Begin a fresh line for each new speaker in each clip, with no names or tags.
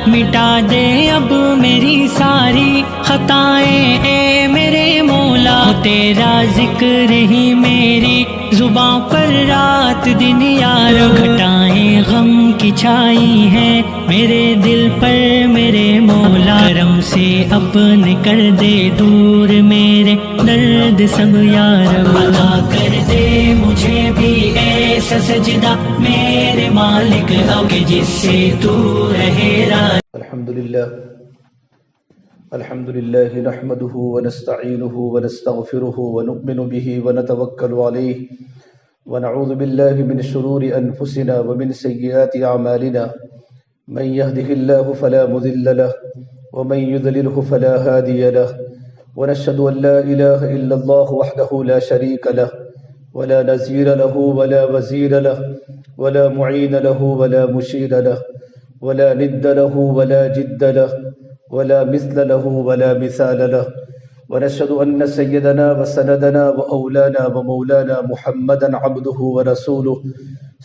مٹا دے اب میری ساری خطائیں اے میرے مولا، تیرا ذکر ہی میری زباں پر رات دن یا رب، گھٹائیں غم کی چھائی ہیں میرے دل پر میرے مولا، کرم سے اپنے کر دے دور میرے درد سب یا رب، عطا کر دے مجھے بھی ایسا سجدہ میرے مالک اب کہ جس سے تو رہے راضی۔
الحمد لله نحمده ونستعينه ونستغفره ونؤمن به ونتوكل عليه ونعوذ بالله من شرور أنفسنا ومن سيئات أعمالنا، من يهده الله فلا مضل له ومن يضلله فلا هادي له، ونشهد أن لا إله إلا الله وحده لا شريك له ولا نظير له ولا وزير له ولا معين له ولا مشير له ولا ند له ولا جد له ولا مثل له ولا مثال له، ونشهد أن سيدنا وسندنا وأولانا ومولانا محمدا عبده ورسوله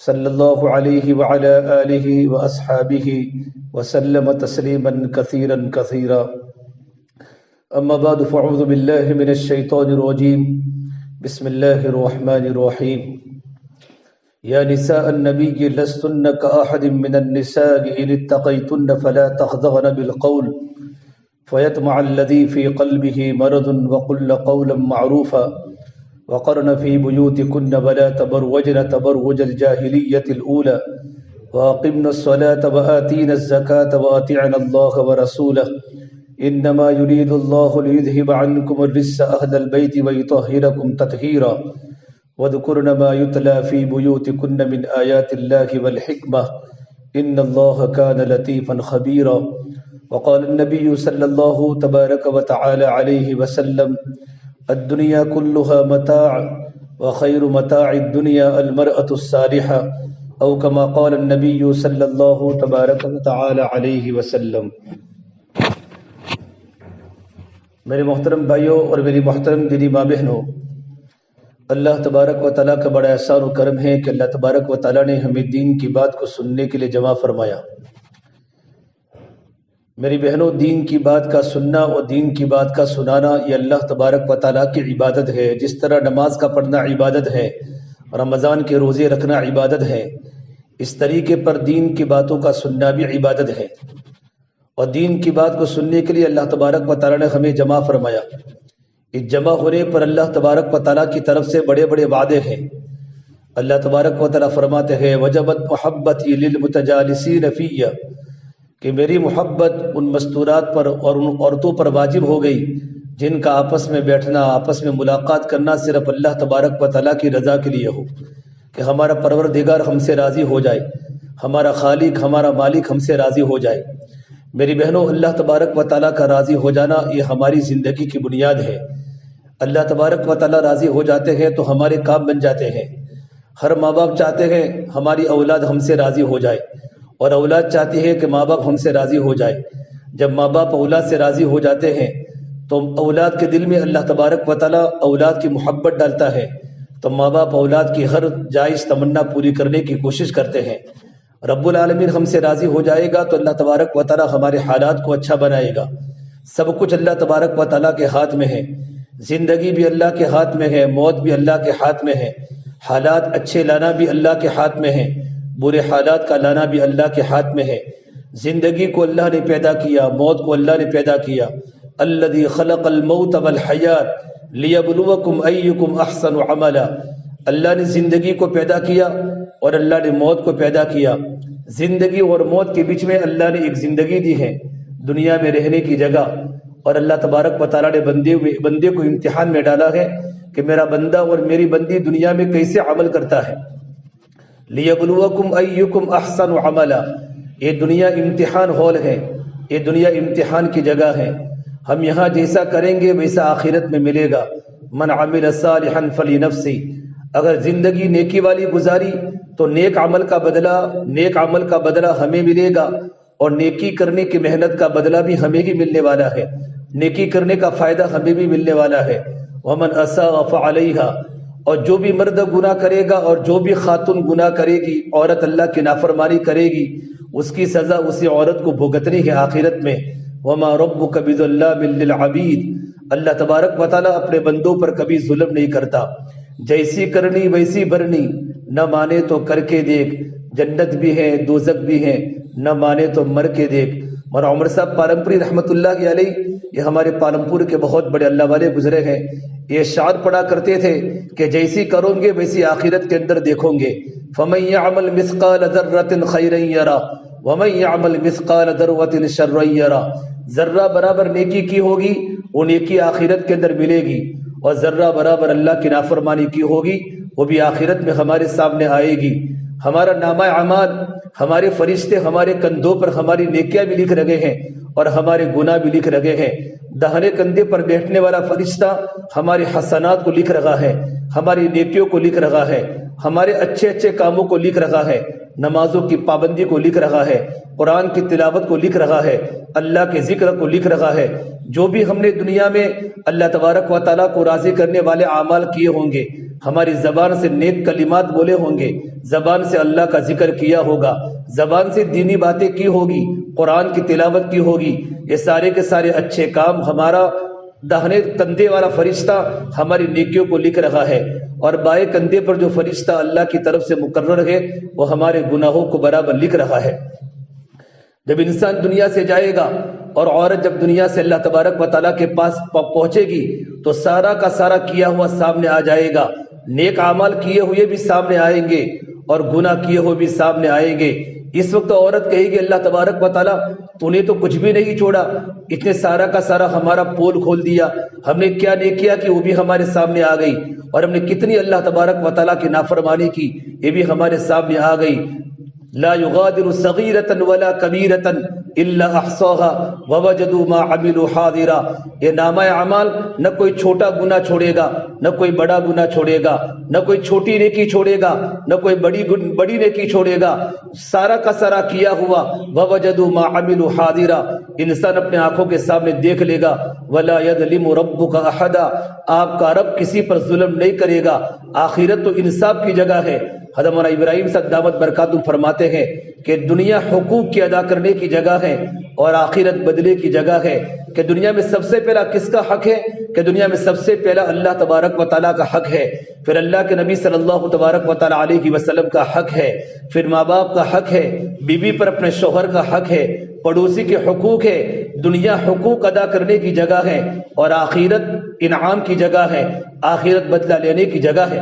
صلى الله عليه وعلى آله وأصحابه وسلم تسليما كثيرا كثيرا. أما بعد، فأعوذ بالله من الشيطان الرجيم، بسم الله الرحمن الرحيم. يا نساء النبي لستن كأحد من النساء إن اتقيتن فلا تخضعن بالقول فيطمع الذي في قلبه مرض، وقلن قولا معروفا، وقرن في بيوتكن ولا تبرجن تبرج الجاهلية الأولى، وأقمن الصلاة وآتين الزكاة وأطيعن الله ورسوله، إنما يريد الله ليذهب عنكم الرجس أهل البيت ويطهركم تطهيرا، واذكرن ما يتلى في بيوتكن من آيات الله والحكمة، إن الله كان لطيفا خبيرا. وقال النبي صلى الله تبارك وتعالى عليه وسلم: الدنيا كلها متاع وخير متاع الدنيا المرأة الصالحة، أو كما قال النبي صلى الله تبارك وتعالى عليه وسلم. میرے محترم بھائیوں اور میری محترم دینی ماں بہنوں، اللہ تبارک و تعالیٰ کا بڑا احسان و کرم ہے کہ اللہ تبارک و تعالیٰ نے ہمیں دین کی بات کو سننے کے لیے جمع فرمایا. میری بہنوں، دین کی بات کا سننا اور دین کی بات کا سنانا یہ اللہ تبارک و تعالیٰ کی عبادت ہے. جس طرح نماز کا پڑھنا عبادت ہے، رمضان کے روزے رکھنا عبادت ہے، اس طریقے پر دین کی باتوں کا سننا بھی عبادت ہے. اور دین کی بات کو سننے کے لیے اللہ تبارک و تعالیٰ نے ہمیں جمع فرمایا. اس جمع ہونے پر اللہ تبارک و تعالیٰ کی طرف سے بڑے بڑے وعدے ہیں. اللہ تبارک و تعالیٰ فرماتے ہیں: وجبت محبتی للمتجالسین فی، کہ میری محبت ان مستورات پر اور ان عورتوں پر واجب ہو گئی جن کا آپس میں بیٹھنا، آپس میں ملاقات کرنا صرف اللہ تبارک و تعالیٰ کی رضا کے لیے ہو، کہ ہمارا پروردگار ہم سے راضی ہو جائے، ہمارا خالق ہمارا مالک ہم سے راضی ہو جائے. میری بہنوں، اللہ تبارک و تعالیٰ کا راضی ہو جانا یہ ہماری زندگی کی بنیاد ہے. اللہ تبارک و تعالیٰ راضی ہو جاتے ہیں تو ہمارے کام بن جاتے ہیں. ہر ماں باپ چاہتے ہیں ہماری اولاد ہم سے راضی ہو جائے، اور اولاد چاہتی ہے کہ ماں باپ ہم سے راضی ہو جائے. جب ماں باپ اولاد سے راضی ہو جاتے ہیں تو اولاد کے دل میں اللہ تبارک و تعالیٰ اولاد کی محبت ڈالتا ہے، تو ماں باپ اولاد کی ہر جائز تمنا پوری کرنے کی کوشش کرتے ہیں. رب العالمین ہم سے راضی ہو جائے گا تو اللہ تبارک و تعالیٰ ہمارے حالات کو اچھا بنائے گا. سب کچھ اللہ تبارک و تعالیٰ کے ہاتھ میں ہے. زندگی بھی اللہ کے ہاتھ میں ہے، موت بھی اللہ کے ہاتھ میں ہے. حالات اچھے لانا بھی اللہ کے ہاتھ میں ہے، برے حالات کا لانا بھی اللہ کے ہاتھ میں ہے. زندگی کو اللہ نے پیدا کیا، موت کو اللہ نے پیدا کیا. الذی خلق الموت والحیات لیبلوکم ایکم احسن عملا. اللہ نے زندگی کو پیدا کیا اور اللہ نے موت کو پیدا کیا. زندگی اور موت کے بیچ میں اللہ نے ایک زندگی دی ہے، دنیا میں رہنے کی جگہ. اور اللہ تبارک و تعالیٰ نے بندے کو امتحان میں ڈالا ہے کہ میرا بندہ اور میری بندی دنیا میں کیسے عمل کرتا ہے. لیبلوکم ایکم احسن عملا. یہ دنیا امتحان ہال ہے، یہ دنیا امتحان کی جگہ ہے. ہم یہاں جیسا کریں گے ویسا آخرت میں ملے گا. من عمل صالحا فلنفسہ. اگر زندگی نیکی والی گزاری تو نیک عمل کا بدلہ ہمیں ملے گا، اور نیکی کرنے کی محنت کا بدلہ بھی ہمیں ہی ملنے والا ہے. نیکی کرنے کا فائدہ ہمیں بھی ملنے والا ہے. ومن اساء فعلیہا. اور جو بھی مرد گناہ کرے گا اور جو بھی خاتون گناہ کرے گی، عورت اللہ کی نافرمانی کرے گی، اس کی سزا اسی عورت کو بھگتنی ہے آخرت میں۔ وما ربک بظلام للعبید، اللہ تبارک و تعالیٰ اپنے بندوں پر کبھی ظلم نہیں کرتا۔ جیسی کرنی ویسی بھرنی، نہ مانے تو کر کے دیکھ، جنت بھی ہے دوزخ بھی ہے، نہ مانے تو مر کے دیکھ۔ مولانا عمر صاحب پالمپوری رحمۃ اللہ علیہ، یہ ہمارے پالمپور کے بہت بڑے اللہ والے گزرے ہیں، یہ شعر پڑھا کرتے تھے کہ جیسی کرو گے ویسی آخرت کے اندر دیکھو گے۔ فمن يعمل مثقال ذرة خيرا يره ومن يعمل مثقال ذرة شرا يره، ذرہ برابر نیکی کی ہوگی وہ نیکی آخرت کے اندر ملے گی، اور ذرہ برابر اللہ کی نافرمانی کی ہوگی وہ بھی آخرت میں ہمارے سامنے آئے گی۔ ہمارا نامہ اعمال، ہمارے فرشتے ہمارے کندھوں پر ہماری نیکیاں بھی لکھ رہے ہیں اور ہمارے گناہ بھی لکھ رہے ہیں۔ داہنے کندھے پر بیٹھنے والا فرشتہ ہمارے حسنات کو لکھ رہا ہے، ہماری نیکیوں کو لکھ رہا ہے، ہمارے اچھے اچھے کاموں کو لکھ رہا ہے، نمازوں کی پابندی کو لکھ رہا ہے، قرآن کی تلاوت کو لکھ رہا ہے، اللہ کے ذکر کو لکھ رہا ہے۔ جو بھی ہم نے دنیا میں اللہ تبارک و تعالیٰ کو راضی کرنے والے اعمال کیے ہوں گے، ہماری زبان سے نیک کلمات بولے ہوں گے، زبان سے اللہ کا ذکر کیا ہوگا، زبان سے دینی باتیں کی ہوگی، قرآن کی تلاوت کی ہوگی، یہ سارے کے سارے اچھے کام ہمارا داہنے کندھے والا فرشتہ ہماری نیکیوں کو لکھ رہا ہے، اور بائیں کندھے پر جو فرشتہ اللہ کی طرف سے مقرر ہے وہ ہمارے گناہوں کو برابر لکھ رہا ہے۔ جب انسان دنیا سے جائے گا اور عورت جب دنیا سے اللہ تبارک و تعالیٰ کے پاس پہنچے گی تو سارا کا سارا کیا ہوا سامنے آ جائے گا، نیک اعمال کیے ہوئے بھی سامنے آئیں گے اور گناہ کیے ہوئے بھی سامنے آئیں گے۔ اس وقت عورت کہے گی اللہ تبارک و تعالیٰ تو نے تو کچھ بھی نہیں چھوڑا، اتنے سارا کا سارا ہمارا پول کھول دیا، ہم نے کیا نیکیاں کی وہ بھی ہمارے سامنے آ گئی، اور ہم نے کتنی اللہ تبارک و تعالیٰ کی نافرمانی کی یہ بھی ہمارے سامنے آ گئی۔ لا يغادر صغيرة ولا كبيرة الا احصاها ووجدوا ما عملوا حاضرا، یہ نامہ اعمال نہ کوئی چھوٹا گناہ چھوڑے گا، نہ کوئی بڑا گناہ چھوڑے گا، نہ کوئی چھوٹی نیکی چھوڑے گا، نہ کوئی بڑی نیکی چھوڑے گا، سارا کا سارا کیا ہوا ووجدوا ما عملوا حاضرا، انسان اپنے آنکھوں کے سامنے دیکھ لے گا۔ ولا يظلم ربك احدا، آپ کا رب کسی پر ظلم نہیں کرے گا۔ آخرت تو انصاف کی جگہ ہے۔ حضرت مولانا ابراہیم صاحب دامت برکاتہم فرماتے ہیں کہ دنیا حقوق کی ادا کرنے کی جگہ ہے اور آخرت بدلے کی جگہ ہے۔ کہ دنیا میں سب سے پہلا کس کا حق ہے؟ کہ دنیا میں سب سے پہلا اللہ تبارک و تعالیٰ کا حق ہے، پھر اللہ کے نبی صلی اللہ تبارک و تعالیٰ علیہ وسلم کا حق ہے، پھر ماں باپ کا حق ہے، بیوی پر اپنے شوہر کا حق ہے، پڑوسی کے حقوق ہے۔ دنیا حقوق ادا کرنے کی جگہ ہے اور آخرت انعام کی جگہ ہے، آخرت بدلہ لینے کی جگہ ہے۔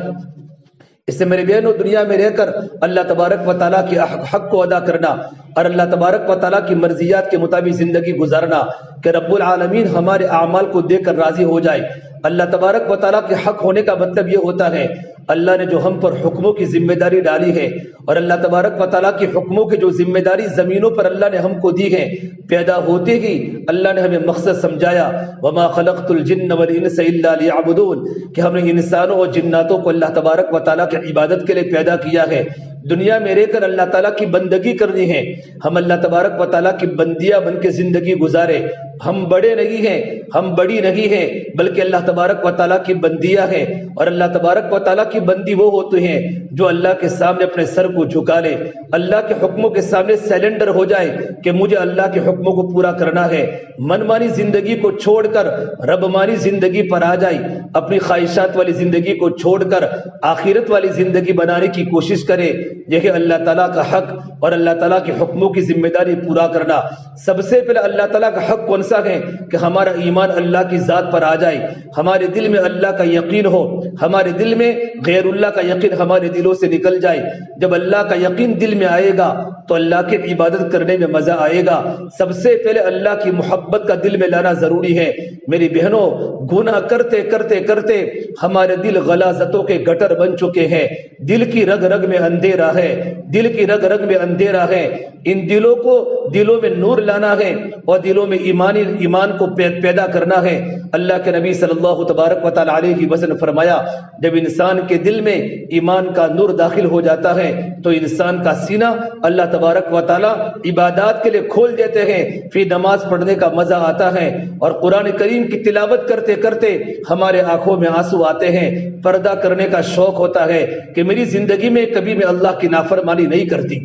اس سے میرے بہنوں دنیا میں رہ کر اللہ تبارک و تعالیٰ کے حق کو ادا کرنا اور اللہ تبارک و تعالیٰ کی مرضیات کے مطابق زندگی گزارنا کہ رب العالمین ہمارے اعمال کو دیکھ کر راضی ہو جائے۔ اللہ تبارک و تعالیٰ کے حق ہونے کا مطلب یہ ہوتا ہے اللہ نے جو ہم پر حکموں کی ذمہ داری ڈالی ہے، اور اللہ تبارک و تعالیٰ کی حکموں کی جو ذمہ داری زمینوں پر اللہ نے ہم کو دی ہے، پیدا ہوتے ہی اللہ نے ہمیں مقصد سمجھایا وما خلقت الجن والانس الا لیعبدون، کہ ہم نے انسانوں اور جناتوں کو اللہ تبارک و تعالیٰ کی عبادت کے لیے پیدا کیا ہے۔ دنیا میں رہ کر اللہ تعالیٰ کی بندگی کرنی ہے، ہم اللہ تبارک و تعالیٰ کی بندیاں بن کے زندگی گزارے۔ ہم بڑے نہیں ہیں، ہم بڑی نہیں ہیں، بلکہ اللہ تبارک و تعالیٰ کی بندیاں ہیں، اور اللہ تبارک و تعالیٰ کی بندی وہ ہوتے ہیں جو اللہ کے سامنے اپنے سر کو جھکا لے، اللہ کے حکموں کے سامنے سیلنڈر ہو جائے کہ مجھے اللہ کے حکموں کو پورا کرنا ہے، منمانی زندگی کو چھوڑ کر رب مانی زندگی پر آ جائے، اپنی خواہشات والی زندگی کو چھوڑ کر آخرت والی زندگی بنانے کی کوشش کرے۔ یہ ہے اللہ تعالیٰ کا حق اور اللہ تعالیٰ کے حکموں کی ذمہ داری پورا کرنا۔ سب سے پہلے اللہ تعالیٰ کا حق کون سا ہے؟ کہ ہمارا ایمان اللہ کی ذات پر آ جائے، ہمارے دل میں اللہ کا یقین ہو، ہمارے دل میں غیر اللہ کا یقین ہمارے دلوں سے نکل جائے۔ جب اللہ کا یقین دل میں آئے گا تو اللہ کی عبادت کرنے میں مزہ آئے گا۔ سب سے پہلے اللہ کی محبت کا دل میں لانا ضروری ہے۔ میری بہنوں، گناہ کرتے کرتے کرتے ہمارے دل غلاظتوں کے گٹر بن چکے ہیں، دل کی رگ رگ میں اندھیرا ہے، دل کی رگ رگ میں اندھیرا ہے۔ ان دلوں کو دلوں میں نور لانا ہے اور دلوں میں ایمان کو پیدا کرنا ہے۔ اللہ کے نبی صلی اللہ تبارک و تعالیٰ علیہ وسلم نے فرمایا جب انسان کے دل میں ایمان کا نور داخل ہو جاتا ہے تو انسان کا سینہ اللہ تبارک و تعالیٰ عبادات کے لیے کھول دیتے ہیں، پھر نماز پڑھنے کا مزہ آتا ہے اور قرآن کریم کی تلاوت کرتے کرتے ہمارے آنکھوں میں آنسو آتے ہیں، پردہ کرنے کا شوق ہوتا ہے کہ میری زندگی میں کبھی میں اللہ کی نافرمانی نہیں کرتی۔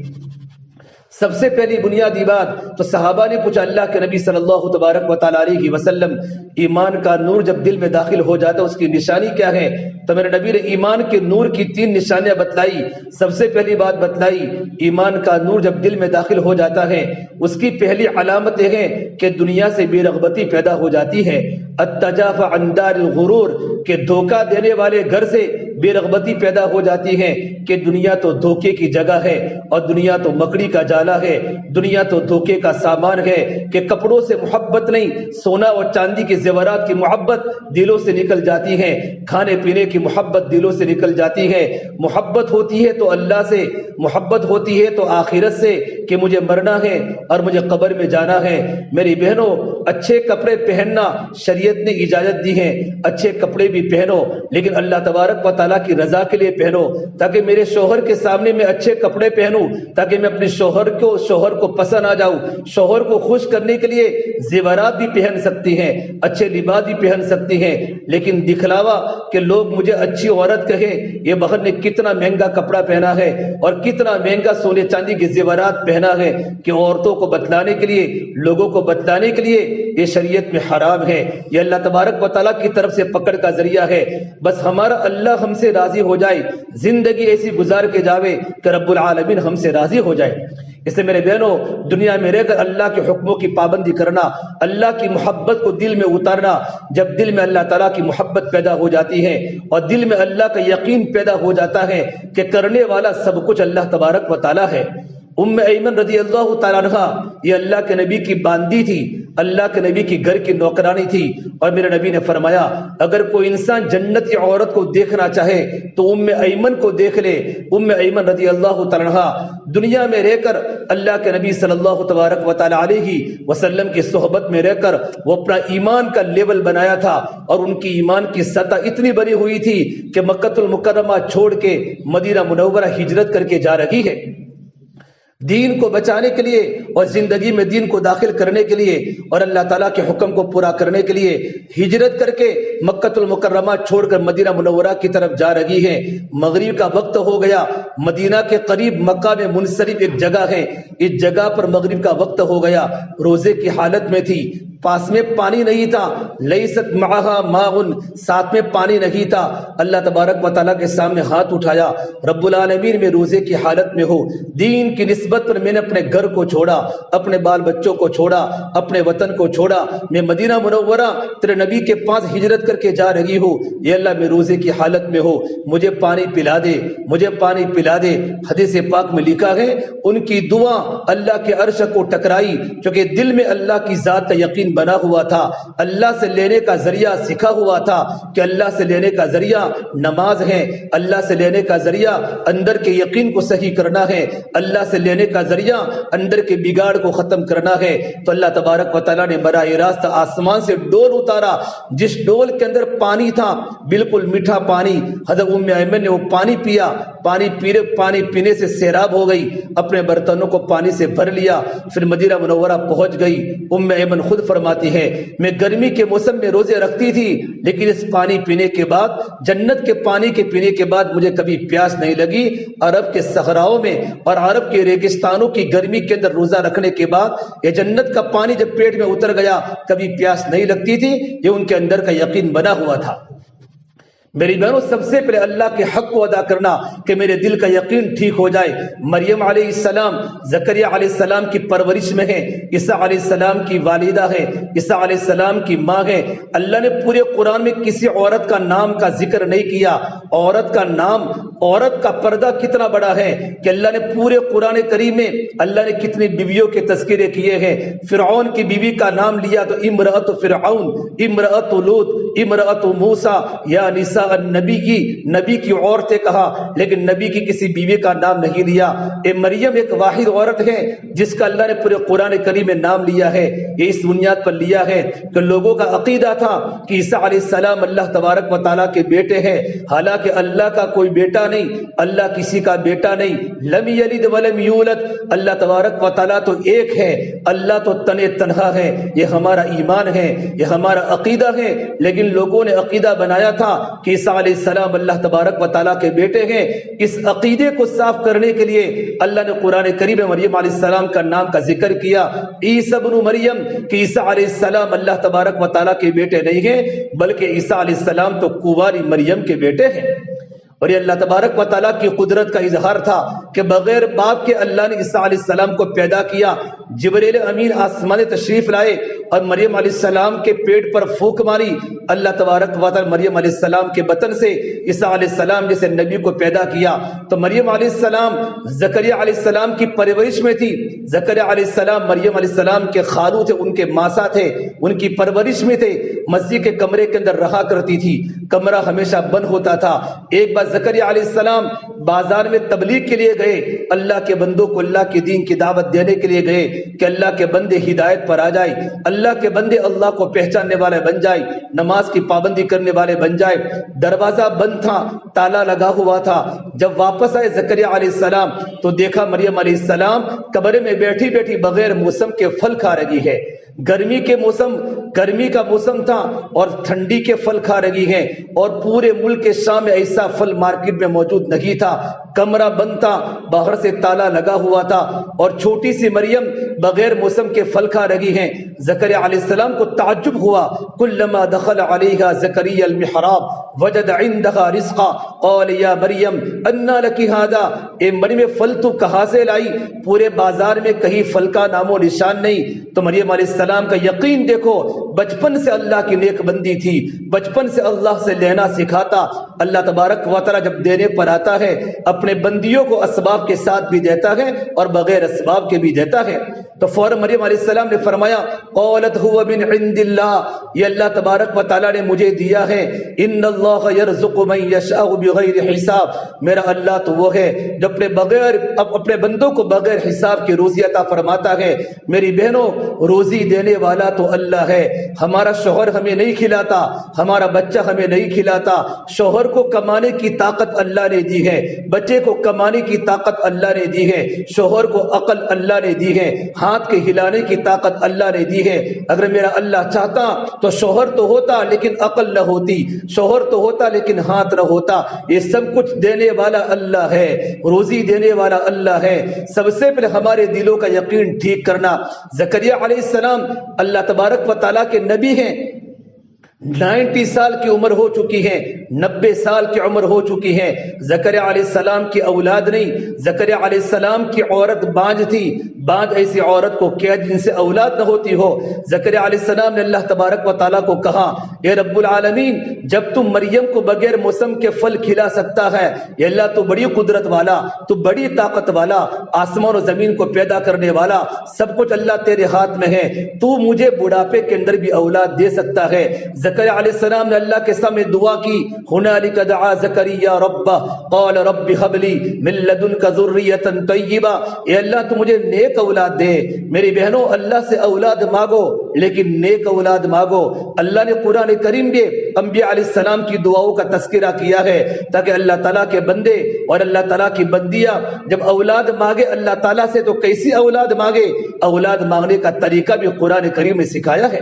سب سے پہلی بنیادی بات تو صحابہ نے پوچھا اللہ کے نبی صلی اللہ تبارک و تعالیٰ علیہ وسلم ایمان کا نور جب دل میں داخل ہو جاتا ہے اس کی نشانی کیا ہے؟ تو میرے نبی نے ایمان کے نور کی 3 نشانیاں بتلائی۔ سب سے پہلی بات بتلائی ایمان کا نور جب دل میں داخل ہو جاتا ہے اس کی پہلی علامت یہ ہے کہ دنیا سے بے رغبتی پیدا ہو جاتی ہے۔ التجافع عن دار الغرور کہ دھوکہ دینے والے گھر سے بے رغبتی پیدا ہو جاتی ہے کہ دنیا تو دھوکے کی جگہ ہے اور دنیا تو مکڑی کا جالا ہے، دنیا تو دھوکے کا سامان ہے کہ کپڑوں سے محبت نہیں، سونا اور چاندی کے زیورات کی محبت دلوں سے نکل جاتی ہے، کھانے پینے کی محبت دلوں سے نکل جاتی ہے۔ محبت ہوتی ہے تو اللہ سے، محبت ہوتی ہے تو آخرت سے کہ مجھے مرنا ہے اور مجھے قبر میں جانا ہے۔ میری بہنوں، اچھے کپڑے پہننا شریعت نے اجازت دی ہے، اچھے کپڑے بھی پہنو لیکن اللہ تبارک و تعالیٰ کی رضا کے لیے پہنو، تاکہ میرے شوہر کے سامنے میں اچھے کپڑے پہنوں، تاکہ میں اپنے شوہر کو پسند آ جاؤں۔ شوہر کو خوش کرنے کے لیے زیورات بھی پہن سکتی ہیں، اچھے لباس بھی پہن سکتی ہیں، لیکن دکھلاوا کہ لوگ مجھے اچھی عورت کہیں، یہ بہن نے کتنا مہنگا کپڑا پہنا ہے اور کتنا مہنگا سونے چاندی کے زیورات پہنا ہے، کہ عورتوں کو بتلانے کے لیے، لوگوں کو بتلانے کے لیے یہ شریعت میں حرام ہے، یہ اللہ تبارک و تعالیٰ کی طرف سے پکڑ کا ذریعہ ہے۔ بس ہمارا اللہ ہم سے راضی ہو جائے، زندگی ایسی گزار کے جاوے کہ رب العالمین ہم سے راضی ہو جائے۔ اس سے میرے بہنوں، دنیا میں رہ کر اللہ کے حکموں کی پابندی کرنا، اللہ کی محبت کو دل میں اتارنا، جب دل میں اللہ تعالیٰ کی محبت پیدا ہو جاتی ہے اور دل میں اللہ کا یقین پیدا ہو جاتا ہے کہ کرنے والا سب کچھ اللہ تبارک و تعالیٰ ہے۔ ایمن رضی اللہ تعالیٰ عنہ یہ اللہ کے نبی کی باندی تھی، اللہ کے نبی کی گھر کی نوکرانی تھی، اور میرے نبی نے فرمایا اگر کوئی انسان جنت کی عورت کو دیکھنا چاہے تو ایمن کو دیکھ لے۔ ایمن رضی اللہ تعالیٰ عنہ دنیا میں رہ کر اللہ کے نبی صلی اللہ تبارک و تعالیٰ علیہ وسلم کی صحبت میں رہ کر وہ اپنا ایمان کا لیول بنایا تھا، اور ان کی ایمان کی سطح اتنی بڑی ہوئی تھی کہ مکہ المکرمہ چھوڑ کے مدینہ منورہ ہجرت کر کے جا رہی ہے، دین کو بچانے کے لیے اور زندگی میں دین کو داخل کرنے کے لیے اور اللہ تعالیٰ کے حکم کو پورا کرنے کے لیے ہجرت کر کے مکہ المکرمہ چھوڑ کر مدینہ منورہ کی طرف جا رہی ہے۔ مغرب کا وقت ہو گیا، مدینہ کے قریب مکہ میں منصرف ایک جگہ ہے، اس جگہ پر مغرب کا وقت ہو گیا، روزے کی حالت میں تھی، پاس میں پانی نہیں تھا، لیست معہا ماء، ساتھ میں پانی نہیں تھا۔ اللہ تبارک و تعالیٰ کے سامنے ہاتھ اٹھایا، رب العالمین میں روزے کی حالت میں ہو، دین کی نسبت پر میں نے اپنے گھر کو چھوڑا، اپنے بال بچوں کو چھوڑا، اپنے وطن کو چھوڑا، میں مدینہ منورہ تیرے نبی کے پاس ہجرت کر کے جا رہی ہوں، یہ اللہ میں روزے کی حالت میں ہو، مجھے پانی پلا دے، مجھے پانی پلا دے۔ حدیث پاک میں لکھا ہے ان کی دعا اللہ کے عرش کو ٹکرائی، کیونکہ دل میں اللہ کی ذات کا یقین بنا ہوا تھا، اللہ سے لینے کا ذریعہ سکھا ہوا تھا کہ اللہ سے لینے کا ذریعہ نماز ہے، اللہ سے لینے کا ذریعہ اندر کے یقین کو صحیح کرنا ہے، اللہ سے لینے کا ذریعہ اندر کے بگاڑ کو ختم کرنا ہے۔ تو اللہ تبارک و تعالیٰ نے براہ راست آسمان سے ڈول اتارا، جس ڈول کے اندر پانی تھا بالکل میٹھا پانی، حضرت ایمن نے وہ پانی پیا، پانی پینے سے سیراب ہو گئی، اپنے برتنوں کو پانی سے بھر لیا، پھر مدینہ منورہ پہنچ گئی۔ ایمن خود فرماتی ہے میں گرمی کے موسم میں روزے رکھتی تھی، لیکن اس پانی پینے کے بعد، جنت کے پانی کے پینے کے بعد مجھے کبھی پیاس نہیں لگی۔ عرب کے صحراؤں میں اور عرب کے ریگستانوں کی گرمی کے اندر روزہ رکھنے کے بعد یہ جنت کا پانی جب پیٹ میں اتر گیا کبھی پیاس نہیں لگتی تھی، یہ ان کے اندر کا یقین بنا ہوا تھا۔ میری بہنوں، سب سے پہلے اللہ کے حق کو ادا کرنا کہ میرے دل کا یقین ٹھیک ہو جائے۔ مریم علیہ السلام زکریا علیہ السلام کی پرورش میں ہے، عیسیٰ علیہ السلام کی والدہ ہے، عیسیٰ علیہ السلام کی ماں ہے۔ اللہ نے پورے قرآن میں کسی عورت کا نام کا ذکر نہیں کیا۔ عورت کا نام، عورت کا پردہ کتنا بڑا ہے کہ اللہ نے پورے قرآن کریم میں اللہ نے کتنی بیویوں کے تذکرے کیے ہیں۔ فرعون کی بیوی کا نام لیا تو امرأت فرعون، امرأت لوط، امرأت موسیٰ، یا نساء النبی، نبی کی عورتیں کہا، لیکن نبی کی کسی بیوی کا نام نہیں لیا۔ مریم ایک واحد عورت ہے جس کا اللہ نے پورے قرآن کریم میں نام لیا ہے۔ یہ اس بنیاد پر لیا ہے کہ لوگوں کا عقیدہ تھا کہ عیسیٰ علیہ السلام اللہ تبارک و تعالیٰ کے بیٹے ہیں، حالانکہ اللہ کا کوئی بیٹا نہیں، اللہ کسی کا بیٹا نہیں، لم یلد ولم یولد، اللہ تبارک و تعالیٰ تو ایک ہے، اللہ تو تنہا ہے۔ یہ ہمارا ایمان ہے، یہ ہمارا عقیدہ ہے، لیکن لیکن لوگوں نے عقیدہ بنایا تھا کہ عیسیٰ علیہ السلام اللہ تبارک و تعالیٰ کے بیٹے ہیں۔ اس عقیدے کو صاف کرنے کے لیے اللہ نے قرآن کریم میں مریم علیہ السلام کا نام کا ذکر کیا، عیسی ابن مریم، کہ عیسیٰ علیہ السلام اللہ تبارک و تعالیٰ کے بیٹے نہیں ہیں بلکہ عیسیٰ علیہ السلام تو کنواری مریم کے بیٹے ہیں۔ اور یہ اللہ تبارک و تعالیٰ کی قدرت کا اظہار تھا کہ بغیر باپ کے اللہ نے عیسیٰ علیہ السلام کو پیدا کیا۔ جبریل امین آسمان تشریف لائے اور مریم علیہ السلام کے پیٹ پر پھونک ماری۔ اللہ تبارک و تعالیٰ مریم علیہ السلام کے بطن سے عیسیٰ علیہ السلام جیسے نبی کو پیدا کیا۔ تو مریم علیہ السلام زکریا علیہ السلام کی پرورش میں تھی۔ زکریا علیہ السلام مریم علیہ السلام کے خالو تھے، ان کے ماسا تھے، ان کی پرورش میں تھے۔ مسجد کے کمرے کے اندر رہا کرتی تھی، کمرہ ہمیشہ بند ہوتا تھا۔ ایک بار زکریا علیہ السلام بازار میں تبلیغ کے لیے گئے، اللہ کے بندوں کو اللہ کے دین کی دعوت دینے کے لیے گئے کہ اللہ کے بندے ہدایت پر آ جائے، اللہ کے بندے اللہ کو پہچاننے والے بن جائے، نماز کی پابندی کرنے والے بن جائے۔ دروازہ بند تھا، تالا لگا ہوا تھا۔ جب واپس آئے زکریا علیہ السلام تو دیکھا مریم علیہ السلام کمرے میں بیٹھی بیٹھی بغیر موسم کے پھل کھا رہی ہے۔ گرمی کا موسم تھا اور ٹھنڈی کے پھل کھا رہی ہیں، اور پورے ملک کے شام میں ایسا پھل مارکیٹ میں موجود نہیں تھا۔ کمرہ بند تھا، باہر سے تالا لگا ہوا تھا، اور چھوٹی سی مریم بغیر موسم کے پھل کھا رہی ہیں۔ زکریا علیہ السلام کو تعجب ہوا۔ کلما دخل علیہا زکریا المحراب وجد عندها رزقا قال یا مریم انا لکی ھذا، اے مریم پھل تو کہاں سے لائی؟ پورے بازار میں کہیں پھل کا نام و نشان نہیں۔ تو مریم علیہ السلام کا یقین دیکھو، بچپن سے اللہ کی نیک بندی تھی، بچپن سے اللہ سے لینا سکھاتا۔ اللہ تبارک و تعالیٰ جب دینے پر آتا ہے اپنے بندیوں کو اسباب کے ساتھ بھی دیتا ہے اور بغیر اسباب کے بھی دیتا ہے۔ تو فوراً مریم علیہ السلام نے فرمایا قالت هو من عند اللہ، یہ اللہ تبارک و تعالیٰ نے مجھے دیا ہے۔ ان اللہ یرزق من یشاء بغیر حساب، میرا اللہ تو وہ ہے جو اپنے بندوں کو بغیر حساب کی روزی عطا فرماتا ہے۔ میری بہنوں، روزی دینے والا تو اللہ ہے۔ ہمارا شوہر ہمیں نہیں کھلاتا، ہمارا بچہ ہمیں نہیں کھلاتا۔ شوہر کو کمانے کی طاقت اللہ نے دی ہے، بچے کو کمانے کی طاقت اللہ نے دی ہے، شوہر کو عقل اللہ نے دی ہے، ہاتھ کے ہلانے کی طاقت اللہ نے دی ہے۔ اگر میرا اللہ چاہتا تو شوہر تو ہوتا لیکن عقل نہ ہوتی، شوہر تو ہوتا لیکن ہاتھ نہ ہوتا۔ یہ سب کچھ دینے والا اللہ ہے، روزی دینے والا اللہ ہے۔ سب سے پہلے ہمارے دلوں کا یقین ٹھیک کرنا۔ زکریا علیہ السلام اللہ تبارک و تعالیٰ کے نبی ہیں، 90 سال کی عمر ہو چکی ہے، 90 سال کی عمر ہو چکی ہے۔ زکریا علیہ السلام کی اولاد نہیں، زکریا علیہ السلام کی عورت بانج تھی۔ بانج ایسی عورت کو کیا جن سے اولاد نہ ہوتی ہو؟ زکریا علیہ السلام نے اللہ تبارک و تعالیٰ کو کہا اے رب العالمین، جب تم مریم کو بغیر موسم کے پھل کھلا سکتا ہے، یا اللہ تو بڑی قدرت والا، تو بڑی طاقت والا، آسمان و زمین کو پیدا کرنے والا، سب کچھ اللہ تیرے ہاتھ میں ہے، تو مجھے بڑھاپے کے اندر بھی اولاد دے سکتا ہے۔ زکریا علیہ السلام نے اللہ کے سامنے دعا کی، ہنالک دعا زکریا ربہ قال رب هب لی من لدنک ذریۃ طیبہ، اے اللہ تو مجھے نیک اولاد دے۔ میری بہنوں، اللہ سے اولاد مانگو لیکن نیک اولاد مانگو۔ اللہ نے قرآن کریم میں انبیاء علیہ السلام کی دعاؤں کا تذکرہ کیا ہے تاکہ اللہ تعالیٰ کے بندے اور اللہ تعالیٰ کی بندیاں جب اولاد مانگے اللہ تعالیٰ سے تو کیسی اولاد مانگے، اولاد مانگنے کا طریقہ بھی قرآن کریم نے سکھایا ہے۔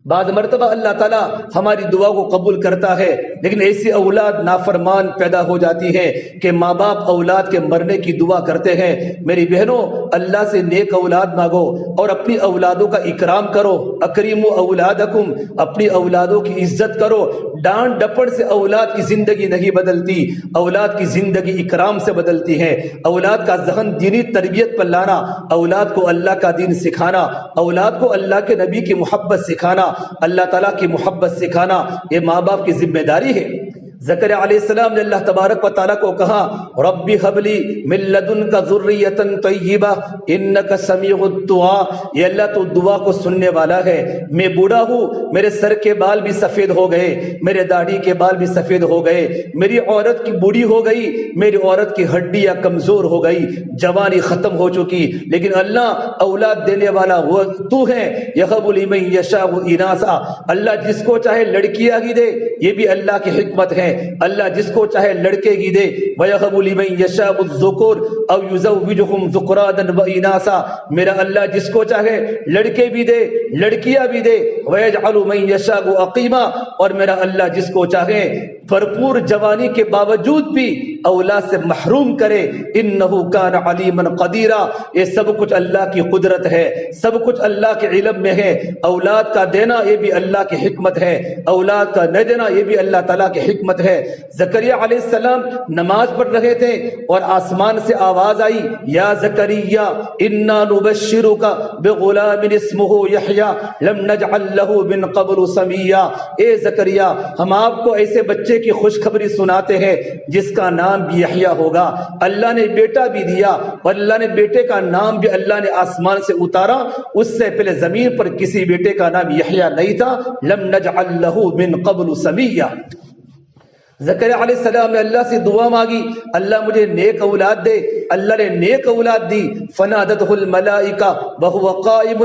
بعض مرتبہ اللہ تعالیٰ ہماری دعا کو قبول کرتا ہے، لیکن ایسی اولاد نافرمان پیدا ہو جاتی ہے کہ ماں باپ اولاد کے مرنے کی دعا کرتے ہیں۔ میری بہنوں، اللہ سے نیک اولاد مانگو اور اپنی اولادوں کا اکرام کرو۔ اکریموا اولادکم، اپنی اولادوں کی عزت کرو۔ ڈانٹ ڈپٹ سے اولاد کی زندگی نہیں بدلتی، اولاد کی زندگی اکرام سے بدلتی ہے۔ اولاد کا ذہن دینی تربیت پر لانا، اولاد کو اللہ کا دین سکھانا، اولاد کو اللہ کے نبی کی محبت سکھانا، اللہ تعالیٰ کی محبت سکھانا، یہ ماں باپ کی ذمہ داری ہے۔ زکریا علیہ السلام نے اللہ تبارک و تعالیٰ کو کہا رب هب لی من لدنک ذریۃ طیبہ انک سمیع الدعاء، یہ اللہ تو دعا کو سننے والا ہے۔ میں بوڑھا ہوں، میرے سر کے بال بھی سفید ہو گئے، میرے داڑھی کے بال بھی سفید ہو گئے، میری عورت کی بوڑھی ہو گئی، میری عورت کی ہڈیاں کمزور ہو گئی، جوانی ختم ہو چکی، لیکن اللہ اولاد دینے والا وہ تو ہے۔ یہب لمن یشاء اناثا، اللہ جس کو چاہے لڑکیاں ہی دے، یہ بھی اللہ کی حکمت ہے۔ ہے اللہ جس کو چاہے لڑکے کی دے، وَيَهَبُ لِمَن يَشَاءُ الذُّكُورَ أَوْ يُزَوِّجُهُمْ ذُكْرَانًا وَإِنَاثًا، میرا اللہ جس کو چاہے لڑکے بھی دے لڑکیاں بھی دے، وَيَجْعَلُ مَن يَشَاءُ عَقِيمًا، اور میرا اللہ جس کو چاہے بھرپور جوانی کے باوجود بھی اولاد سے محروم کرے، انہو کان علیما قدیرا، یہ سب کچھ اللہ کی قدرت ہے، سب کچھ اللہ کے علم میں ہے۔ اولاد کا دینا یہ بھی اللہ کی حکمت ہے، اولاد کا نہ دینا یہ بھی اللہ تعالیٰ کی حکمت ہے۔ زکریا علیہ السلام نماز پڑھ رہے تھے اور آسمان سے آواز آئی، یا زکریا انا نبشرک بغلام اسمہ یحییٰ لم نجعل لہ من قبل سمیا، اے زکریا ہم آپ کو ایسے بچے کی خوشخبری سناتے ہیں جس کا نام بھی یحییٰ ہوگا۔ اللہ نے بیٹا بھی دیا اور اللہ نے بیٹے کا نام بھی اللہ نے آسمان سے اتارا، اس سے پہلے زمین پر کسی بیٹے کا نام یحییٰ نہیں تھا، لم نجعل لہ من قبل سمیا۔ زکریا علیہ السلام نے اللہ سے دعا مانگی، اللہ مجھے نیک اولاد دے، اللہ نے نیک اولاد دی۔ فنادته الملائکہ وهو قائم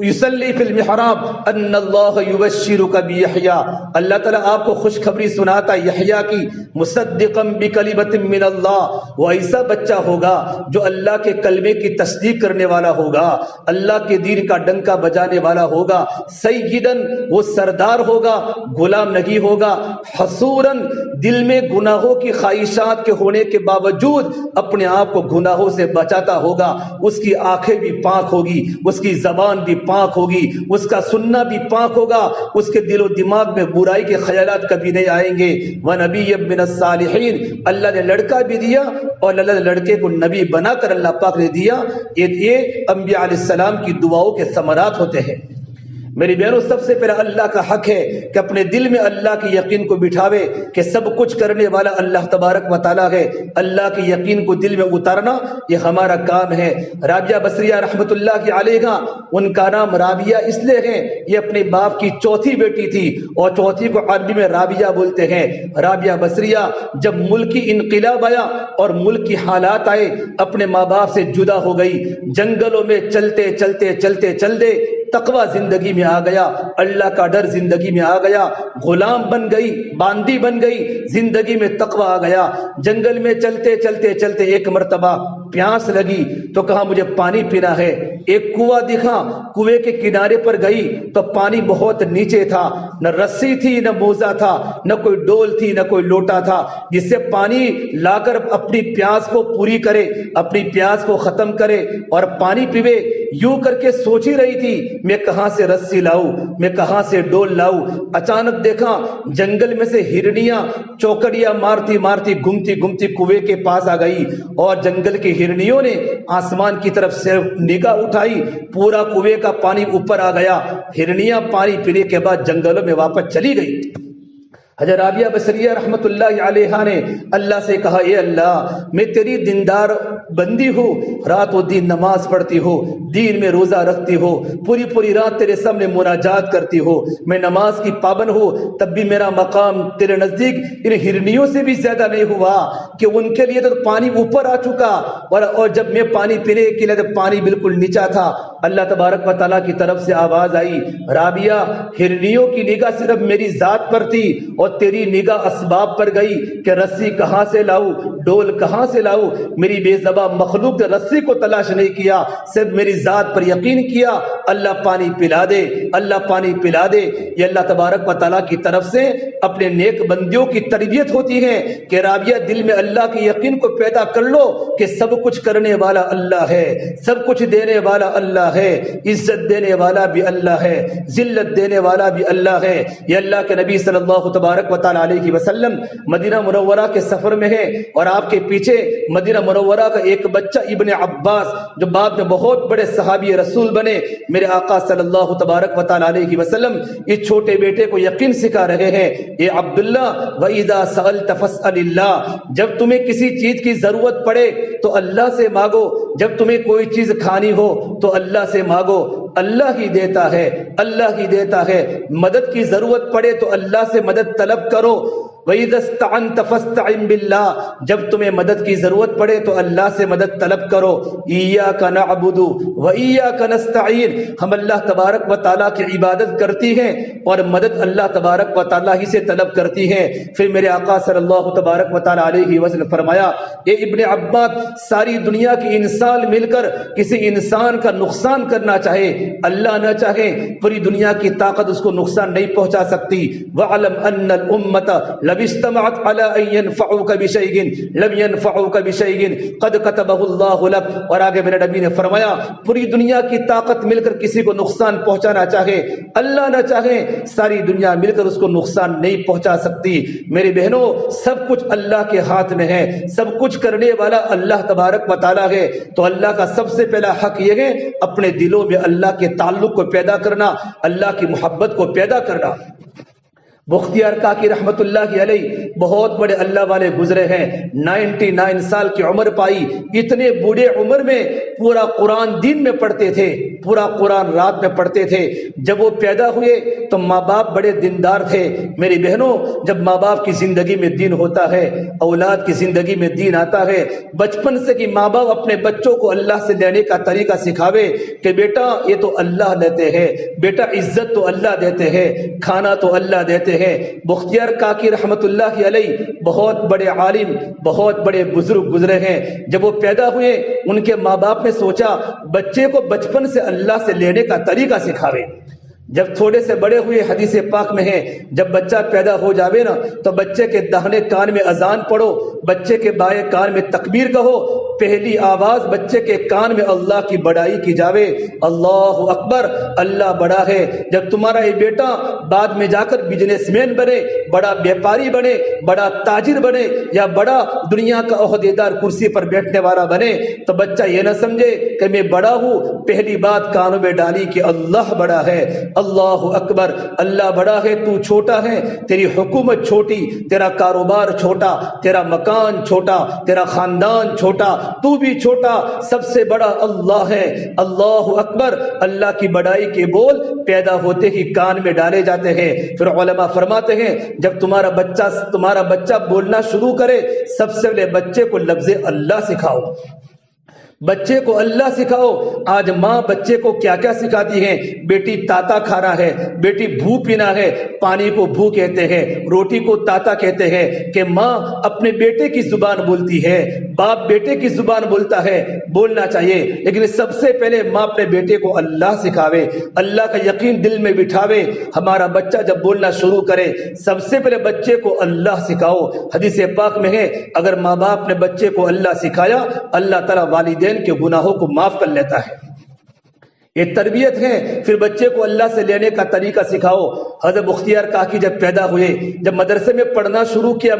یصلی فی المحراب ان اللہ یبشرک بیحییٰ، اللہ تعالیٰ آپ کو خوشخبری سناتا یحییٰ کی، مصدقا بکلمۃ من اللہ، وہ ایسا بچہ ہوگا جو اللہ کے کلمے کی تصدیق کرنے والا ہوگا، اللہ کے دین کا ڈنکا بجانے والا ہوگا، سیدن وہ سردار ہوگا، غلام نہیں ہوگا، حصوراً دل میں گناہوں کی خواہشات کے ہونے کے باوجود اپنے آپ کو گناہوں سے بچاتا ہوگا، اس کی آنکھیں بھی پاک ہوگی، اس کی زبان بھی پاک ہوگی، اس کا سننا بھی پاک ہوگا، اس کے دل و دماغ میں برائی کے خیالات کبھی نہیں آئیں گے۔ وَنَبِيًّا مِنَ الصَّالِحِينَ، اللہ نے لڑکا بھی دیا اور اللہ نے لڑکے کو نبی بنا کر اللہ پاک نے دیا۔ یہ انبیاء علیہ السلام کی دعاؤں کے ثمرات ہوتے ہیں۔ میری بہنوں، سب سے پہلا اللہ کا حق ہے کہ اپنے دل میں اللہ کی یقین کو بٹھاوے کہ سب کچھ کرنے والا اللہ تبارک و تعالیٰ ہے، اللہ کی یقین کو دل میں اتارنا یہ ہمارا کام ہے۔ رابعہ بصریہ رحمت اللہ علیہا، ان کا نام رابعہ اس لیے ہے، یہ اپنے باپ کی چوتھی بیٹی تھی اور چوتھی کو عربی میں رابعہ بولتے ہیں۔ رابعہ بصریہ جب ملکی انقلاب آیا اور ملک کی حالات آئے، اپنے ماں باپ سے جدا ہو گئی، جنگلوں میں چلتے چلتے چلتے چلتے تقوی زندگی میں آ گیا، اللہ کا ڈر زندگی میں آ گیا، غلام بن گئی، باندی بن گئی، زندگی میں تقوی آ گیا۔ جنگل میں چلتے چلتے چلتے ایک مرتبہ پیاس لگی تو کہا مجھے پانی پینا ہے، ایک کنواں دکھا، کنویں کے کنارے پر گئی تو پانی بہت نیچے تھا، نہ رسی تھی نہ موزہ تھا، نہ کوئی ڈول تھی نہ کوئی لوٹا تھا جس سے پانی لا کر اپنی پیاس کو پوری کرے، اپنی پیاس کو ختم کرے اور پانی پیوے۔ یوں کر کے سوچ ہی رہی تھی میں کہاں سے رسی لاؤں، میں کہاں سے ڈول لاؤں۔ اچانک دیکھا جنگل میں سے ہرنیاں چوکڑیاں مارتی مارتی گھومتی گھومتی کنویں کے پاس آ گئی اور جنگل کی ہرنیوں نے آسمان کی طرف سے نگاہ اٹھائی، پورا کنویں کا پانی اوپر آ گیا۔ ہرنیاں پانی پینے کے بعد جنگلوں میں واپس چلی گئی۔ حضرت رابعہ بصریہ رحمت اللہ علیہا نے اللہ سے کہا، اے اللہ میں تیری دیندار بندی ہوں، رات و دن نماز پڑھتی ہو، دین میں روزہ رکھتی ہو، پوری پوری رات تیرے سامنے مناجات کرتی ہو، میں نماز کی پابند ہوں، تب بھی میرا مقام تیرے نزدیک ان ہرنیوں سے بھی زیادہ نہیں ہوا کہ ان کے لیے تو پانی اوپر آ چکا اور جب میں پانی پینے کے لیے تو پانی بالکل نیچا تھا۔ اللہ تبارک و تعالیٰ کی طرف سے آواز آئی، رابعہ ہرنیوں کی نگاہ صرف میری ذات پر تھی اور تیری نگاہ اسباب پر گئی کہ رسی کہاں سے لاؤں، ڈول کہاں سے لاؤں۔ میری بے زبان مخلوق نے رسی کو تلاش نہیں کیا، صرف میری ذات پر یقین کیا۔ اللہ پانی پلا دے، اللہ پانی پلا دے۔ یہ اللہ تبارک و تعالیٰ کی طرف سے اپنے نیک بندیوں کی تربیت ہوتی ہے کہ رابعہ دل میں اللہ کی یقین کو پیدا کر لو کہ سب کچھ کرنے والا اللہ ہے، سب کچھ دینے والا اللہ ہے، عزت دینے والا بھی اللہ ہے، ذلت دینے والا بھی اللہ ہے۔ یہ اللہ کے نبی صلی اللہ تبارک و تعالیٰ علیہ وسلم مدینہ منورہ کے سفر میں ہے اور آپ کے پیچھے مدینہ منورہ کا ایک بچہ ابن عباس جو بعد میں بہت بڑے صحابی رسول بنے، میرے آقا صلی اللہ تبارک و تعالیٰ علیہ وسلم اس چھوٹے بیٹے کو یقین سکھا رہے ہیں، اے عبداللہ وَإِذَا سَأَلْتَ فَاسْأَلِ اللَّهِ، جب تمہیں کسی چیز کی ضرورت پڑے تو اللہ سے مانگو، جب تمہیں کوئی چیز کھانی ہو تو اللہ سے مانگو، اللہ ہی دیتا ہے، اللہ ہی دیتا ہے۔ مدد کی ضرورت پڑے تو اللہ سے مدد طلب کرو۔ وَإِذَا اسْتَعَنْتَ فَاسْتَعِنْ بِاللَّهِ، جب تمہیں مدد کی ضرورت پڑے تو اللہ سے مدد طلب کرو. إِيَّاكَ نَعْبُدُ وَإِيَّاكَ نَسْتَعِينُ، ہم اللہ تبارک و تعالیٰ کی عبادت کرتی ہیں اور مدد اللہ تبارک و تعالیٰ ہی سے طلب کرتی ہیں. پھر میرے آقا صلی اللہ تبارک و تعالیٰ علیہ وسلم فرمایا، اے ابن عباس، ساری دنیا کے انسان مل کر کسی انسان کا نقصان کرنا چاہے، اللہ نہ چاہے، پوری دنیا کی طاقت اس کو نقصان نہیں پہنچا سکتی. وَعْلَمْ أَنَّ الْأُمَّةَ لَوِ اجْتَمَعَتْ عَلَىٰ أَن يَنفَعُوكَ بِشَيْءٍ لَمْ يَنفَعُوكَ بِشَيْءٍ قَدْ كَتَبَهُ اللَّهُ لَكَ. اور آگے میرے نبی نے فرمایا، پوری دنیا کی طاقت مل کر کسی کو نقصان پہنچانا چاہے، اللہ نہ چاہے، ساری دنیا مل کر اس کو نقصان نہیں پہنچا سکتی. میری بہنوں، سب کچھ اللہ کے ہاتھ میں ہے، سب کچھ کرنے والا اللہ تبارک و تعالیٰ ہے. تو اللہ کا سب سے پہلا حق یہ ہے اپنے دلوں میں اللہ کے تعلق کو پیدا کرنا، اللہ کی محبت کو پیدا کرنا. بختیار کاکی رحمت اللہ علیہ بہت بڑے اللہ والے گزرے ہیں، 99 سال کی عمر پائی. اتنے بوڑھے عمر میں پورا قرآن دن میں پڑھتے تھے، پورا قرآن رات میں پڑھتے تھے. جب وہ پیدا ہوئے تو ماں باپ بڑے دیندار تھے. میری بہنوں، جب ماں باپ کی زندگی میں دین ہوتا ہے، اولاد کی زندگی میں دین آتا ہے، بچپن سے کہ ماں باپ اپنے بچوں کو اللہ سے لینے کا طریقہ سکھاوے کہ بیٹا یہ تو اللہ لیتے ہیں، بیٹا عزت تو اللہ دیتے ہیں، کھانا تو اللہ دیتے ہیں. بختیار کاکی رحمت اللہ علیہ بہت بڑے عالم، بہت بڑے بزرگ گزرے ہیں. جب وہ پیدا ہوئے ان کے ماں باپ نے سوچا بچے کو بچپن سے اللہ سے لینے کا طریقہ سکھاوے. جب تھوڑے سے بڑے ہوئے، حدیث پاک میں ہے جب بچہ پیدا ہو جاوے نا تو بچے کے داہنے کان میں اذان پڑھو، بچے کے بائیں کان میں تکبیر کہو، پہلی آواز بچے کے کان میں اللہ کی بڑائی کی جاوے، اللہ اکبر، اللہ بڑا ہے. جب تمہارا یہ بیٹا بعد میں جا کر بزنس مین بنے، بڑا بیپاری بنے، بڑا تاجر بنے، یا بڑا دنیا کا عہدیدار کرسی پر بیٹھنے والا بنے، تو بچہ یہ نہ سمجھے کہ میں بڑا ہوں، پہلی بات کانوں میں ڈالی کہ اللہ بڑا ہے، اللہ اکبر، اللہ بڑا ہے، تو چھوٹا ہے، تیری حکومت چھوٹی، تیرا کاروبار چھوٹا، تیرا مکان چھوٹا، تیرا خاندان چھوٹا، تو بھی چھوٹا، سب سے بڑا اللہ ہے، اللہ اکبر. اللہ کی بڑائی کے بول پیدا ہوتے ہی کان میں ڈالے جاتے ہیں. پھر علماء فرماتے ہیں جب تمہارا بچہ بولنا شروع کرے، سب سے پہلے بچے کو لفظ اللہ سکھاؤ، بچے کو اللہ سکھاؤ. آج ماں بچے کو کیا کیا سکھاتی ہیں، بیٹی تاتا کھانا ہے، بیٹی بھو پینا ہے، پانی کو بھو کہتے ہیں، روٹی کو تاتا کہتے ہیں. کہ ماں اپنے بیٹے کی زبان بولتی ہے، باپ بیٹے کی زبان بولتا ہے، بولنا چاہیے، لیکن سب سے پہلے ماں اپنے بیٹے کو اللہ سکھاوے، اللہ کا یقین دل میں بٹھاوے. ہمارا بچہ جب بولنا شروع کرے سب سے پہلے بچے کو اللہ سکھاؤ. حدیث پاک میں ہے اگر ماں باپ نے بچے کو اللہ سکھایا، اللہ تعالیٰ والدین کے گناہوں کو معاف کر لیتا ہے. یہ تربیت ہے. پھر بچے کو اللہ سے لینے کا طریقہ سکھاؤ. حضرت بختیار کاکی جب پیدا ہوئے، جب مدرسے میں پڑھنا شروع کیا،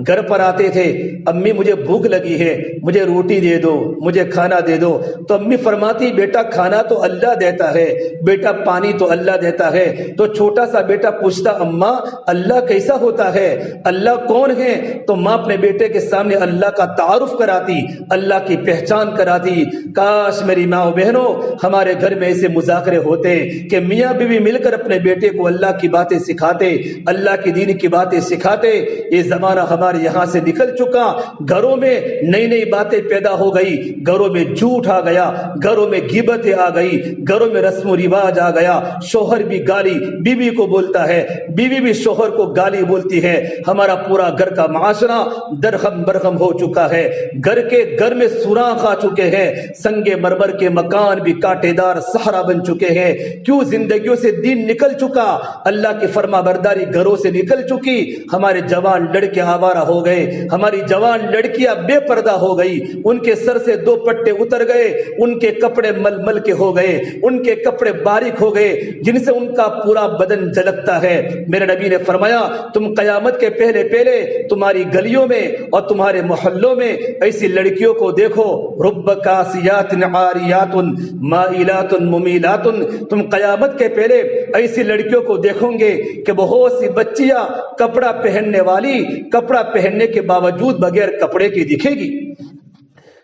گھر پر آتے تھے، امی مجھے بھوک لگی ہے، مجھے روٹی دے دو، مجھے کھانا دے دو. تو امی فرماتی بیٹا کھانا تو اللہ دیتا ہے، بیٹا پانی تو اللہ دیتا ہے. تو چھوٹا سا بیٹا پوچھتا اماں اللہ کیسا ہوتا ہے، اللہ کون ہے؟ تو ماں اپنے بیٹے کے سامنے اللہ کا تعارف کراتی، اللہ کی پہچان کراتی. کاش میری ماں بہنوں ہمارے گھر میں ایسے مذاکرے ہوتے کہ میاں بیوی مل کر اپنے بیٹے کو اللہ کی باتیں سکھاتے، اللہ کی دین کی باتیں سکھاتے. یہ زمانہ ہمارے یہاں سے نکل چکا. گھروں میں نئی نئی باتیں پیدا ہو گئی، گھروں میں جھوٹ آ گیا، گھروں میں غیبتیں آ گئی، گھروں میں رسم و رواج آ گیا. شوہر بھی گالی بیوی کو بولتا ہے، بیوی بھی شوہر کو گالی بولتی ہے. ہمارا پورا گھر کا معاشرہ درہم برہم ہو چکا ہے. گھر میں سوراخ آ چکے ہیں، سنگ مرمر کے مکان بھی کانٹے دار صحرا بن چکے ہیں. کیوں؟ زندگیوں سے دین نکل چکا، اللہ کی فرما برداری گھروں سے نکل چکی. ہمارے جوان لڑکے آوارہ ہو گئے، ہماری جوان لڑکیاں بے پردہ ہو گئی، ان کے سر سے 2 پٹے اتر گئے، ان کے کپڑے مل مل کے ہو گئے، ان کے کپڑے باریک ہو گئے جن سے ان کا پورا بدن جھلکتا ہے. میرے نبی نے فرمایا تم قیامت کے پہلے پہلے تمہاری گلیوں میں اور تمہارے محلوں میں ایسی لڑکیوں کو دیکھو، رب کاسیات عاریات مائلات ممیلات. تم قیامت کے پہلے ایسی لڑکیوں کو دیکھو گے کہ بہت سی بچیاں کپڑا پہننے والی، کپڑا پہننے کے باوجود بغیر کپڑے کی دکھے گی.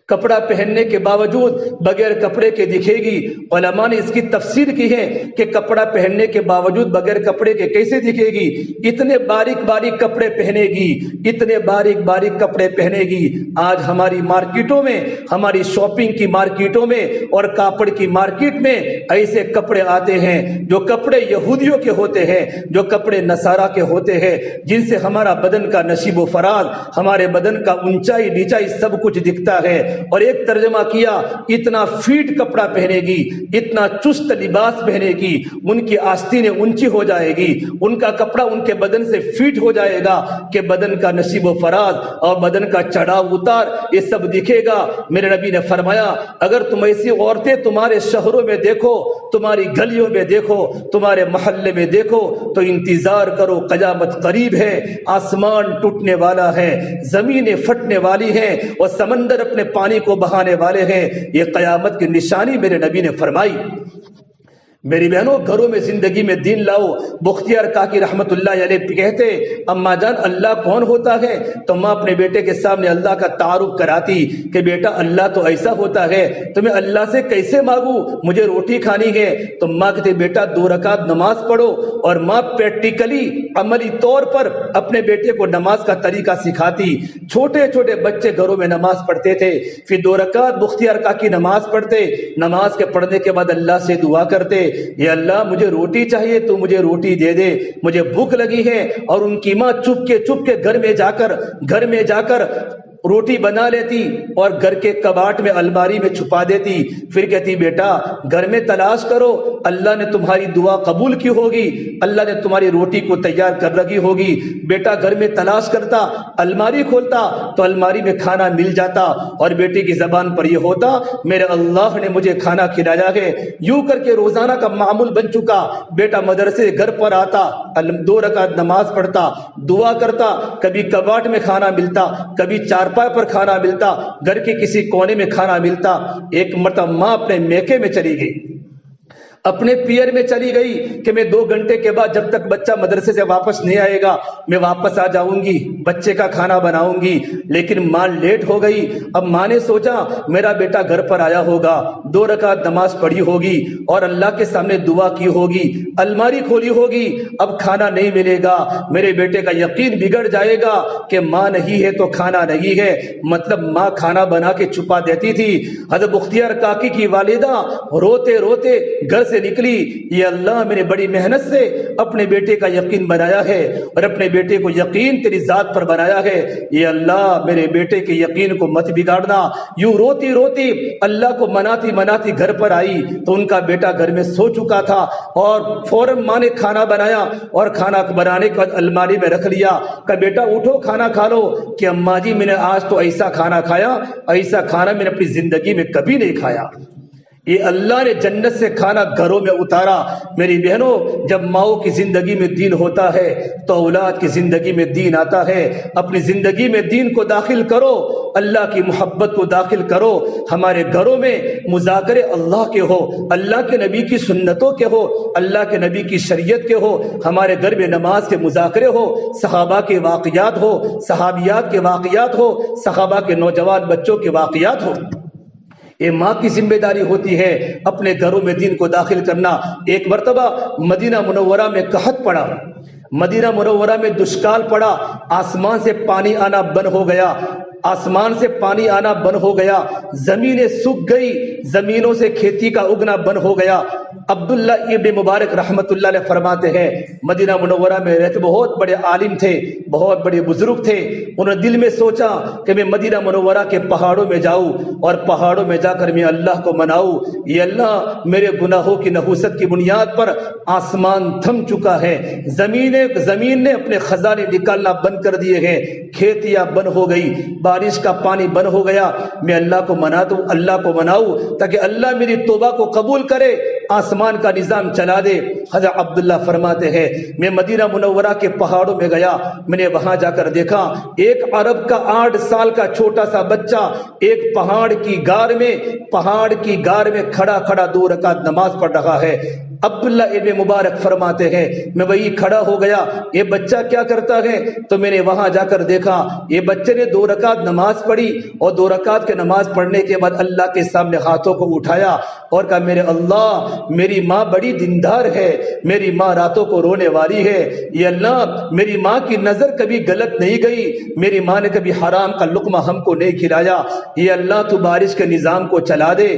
کپڑا پہننے کے باوجود بغیر کپڑے کے دکھے گی۔ علماء نے اس کی تفسیر کی ہے کہ کپڑا پہننے کے باوجود بغیر کپڑے کے کیسے دکھے گی؟ اتنے باریک باریک کپڑے پہنے گی، اتنے باریک باریک کپڑے پہنے گی۔ آج ہماری مارکیٹوں میں، ہماری شاپنگ کی مارکیٹوں میں اور کاپڑ کی مارکیٹ میں ایسے کپڑے آتے ہیں جو کپڑے یہودیوں کے ہوتے ہیں، جو کپڑے نصارہ کے ہوتے ہیں، جن سے ہمارا بدن کا نشیب و فراز، ہمارے بدن کا اونچائی نیچائی سب کچھ دکھتا ہے۔ اور ایک ترجمہ کیا، اتنا فیٹ کپڑا پہنے گی، اتنا چست لباس پہنے گی، ان کی آستینیں اونچی ہو جائے گی، ان کا کپڑا ان کے بدن سے فیٹ ہو جائے گا کہ بدن کا نشیب و فراز اور بدن کا چڑھاؤ اتار یہ سب دکھے گا۔ میرے نبی نے فرمایا اگر تم ایسی عورتیں تمہارے شہروں میں دیکھو، تمہاری گلیوں میں دیکھو، تمہارے محلے میں دیکھو تو انتظار کرو، قیامت قریب ہے، آسمان ٹوٹنے والا ہے، زمینیں پھٹنے والی ہیں اور سمندر اپنے پانی کو بہانے والے ہیں۔ یہ قیامت کی نشانی میرے نبی نے فرمائی۔ میری بہنوں، گھروں میں زندگی میں دین لاؤ۔ بختیار کاکی رحمت اللہ علیہ کہتے اما جان اللہ کون ہوتا ہے؟ تو ماں اپنے بیٹے کے سامنے اللہ کا تعارف کراتی کہ بیٹا اللہ تو ایسا ہوتا ہے، تمہیں اللہ سے کیسے مانگوں، مجھے روٹی کھانی ہے۔ تو ماں کہتے بیٹا 2 رکعت نماز پڑھو، اور ماں پریکٹیکلی عملی طور پر اپنے بیٹے کو نماز کا طریقہ سکھاتی۔ چھوٹے چھوٹے بچے گھروں میں نماز پڑھتے تھے، پھر 2 رکعت بختیار کاکی نماز پڑھتے، نماز کے پڑھنے کے بعد اللہ سے دعا کرتے، یا اللہ مجھے روٹی چاہیے تو مجھے روٹی دے دے، مجھے بھوک لگی ہے۔ اور ان کی ماں چپ کے گھر میں جا کر روٹی بنا لیتی اور گھر کے کباٹ میں الماری میں چھپا دیتی، پھر کہتی بیٹا گھر میں تلاش کرو، اللہ نے تمہاری دعا قبول کی ہوگی، اللہ نے تمہاری روٹی کو تیار کر رکھی ہوگی۔ بیٹا گھر میں تلاش کرتا، الماری کھولتا تو الماری میں کھانا مل جاتا، اور بیٹے کی زبان پر یہ ہوتا میرے اللہ نے مجھے کھانا کھلایا ہے۔ یوں کر کے روزانہ کا معمول بن چکا۔ بیٹا مدرسے سے گھر پر آتا، 2 رکعت نماز پڑھتا، دعا کرتا، کبھی کباٹ میں کھانا ملتا، کبھی چارپائی پر کھانا ملتا، گھر کے کسی کونے میں کھانا ملتا۔ ایک مرتبہ ماں اپنے میکے میں چلی گئی، اپنے پیئر میں چلی گئی کہ میں 2 گھنٹے کے بعد جب تک بچہ مدرسے سے واپس نہیں آئے گا میں واپس آ جاؤں گی، بچے کا کھانا بناؤں گی۔ لیکن ماں لیٹ ہو گئی۔ اب ماں نے سوچا میرا بیٹا گھر پر آیا ہوگا، 2 رکعت نماز پڑھی ہوگی اور اللہ کے سامنے دعا کی ہوگی، الماری کھولی ہوگی، اب کھانا نہیں ملے گا، میرے بیٹے کا یقین بگڑ جائے گا کہ ماں نہیں ہے تو کھانا نہیں ہے، مطلب ماں کھانا بنا کے چھپا دیتی تھی۔ حضرت بختیار کاکی کی والدہ روتے روتے گھر سے نکلی، یہ اللہ میں نے بڑی محنت سے اپنے بیٹے کا یقین بنایا ہے اور اپنے بیٹے کو یقین تیری ذات پر بنایا ہے، یہ اللہ میرے بیٹے کے یقین کو مت بگاڑنا۔ یوں روتی روتی اللہ کو مناتی گھر پر آئی تو ان کا بیٹا گھر میں سو چکا تھا، اور فوراً ماں نے کھانا بنایا اور کھانا بنانے کے بعد الماری میں رکھ لیا کہ بیٹا اٹھو کھانا کھا لو۔ کہ اماں جی میں نے آج تو ایسا کھانا کھایا، ایسا کھانا میں نے اپنی زندگی میں کبھی نہیں کھایا۔ یہ اللہ نے جنت سے کھانا گھروں میں اتارا۔ میری بہنوں، جب ماؤں کی زندگی میں دین ہوتا ہے تو اولاد کی زندگی میں دین آتا ہے۔ اپنی زندگی میں دین کو داخل کرو، اللہ کی محبت کو داخل کرو۔ ہمارے گھروں میں مذاکرے اللہ کے ہو، اللہ کے نبی کی سنتوں کے ہو، اللہ کے نبی کی شریعت کے ہو۔ ہمارے گھر میں نماز کے مذاکرے ہو، صحابہ کے واقعات ہو، صحابیات کے واقعات ہو، صحابہ کے نوجوان بچوں کے واقعات ہو۔ یہ ماں کی ذمہ داری ہوتی ہے اپنے گھروں میں دین کو داخل کرنا۔ ایک مرتبہ مدینہ منورہ میں قحط پڑا، مدینہ منورہ میں دشکال پڑا، آسمان سے پانی آنا بند ہو گیا، آسمان سے پانی آنا بند ہو گیا، زمینیں سوکھ گئی، زمینوں سے کھیتی کا اگنا بند ہو گیا۔ عبداللہ ابن مبارک رحمت اللہ علیہ فرماتے ہیں مدینہ منورہ میں رہتے بہت بڑے عالم تھے، بہت بڑے بزرگ تھے۔ انہوں نے دل میں سوچا کہ میں مدینہ منورہ کے پہاڑوں میں جاؤں اور پہاڑوں میں جا کر میں اللہ کو مناؤں۔ یہ اللہ میرے گناہوں کی نحوست کی بنیاد پر آسمان تھم چکا ہے، زمین نے اپنے خزانے نکالنا بند کر دیے ہیں، کھیتیاں بند ہو گئی، بارش کا پانی بند ہو گیا، میں اللہ کو منا دوں، اللہ کو مناؤں تاکہ اللہ میری توبہ کو قبول کرے، آسمان کا نظام چلا دے۔ حضرت عبداللہ فرماتے ہیں میں مدینہ منورہ کے پہاڑوں میں گیا، میں نے وہاں جا کر دیکھا ایک عرب کا 8 سال کا چھوٹا سا بچہ ایک پہاڑ کی غار میں کھڑا 2 رکعت نماز پڑھ رہا ہے۔ عبداللہ ابن مبارک فرماتے ہیں میں وہی کھڑا ہو گیا، یہ بچہ کیا کرتا ہے؟ تو میں نے وہاں جا کر دیکھا یہ بچے نے 2 رکعت نماز پڑھی اور 2 رکعت کے نماز پڑھنے کے بعد اللہ کے سامنے ہاتھوں کو اٹھایا اور کہا میرے اللہ میری ماں بڑی دیندار ہے، میری ماں راتوں کو رونے والی ہے، یہ اللہ میری ماں کی نظر کبھی غلط نہیں گئی، میری ماں نے کبھی حرام کا لقمہ ہم کو نہیں کھلایا، یہ اللہ تو بارش کے نظام کو چلا دے،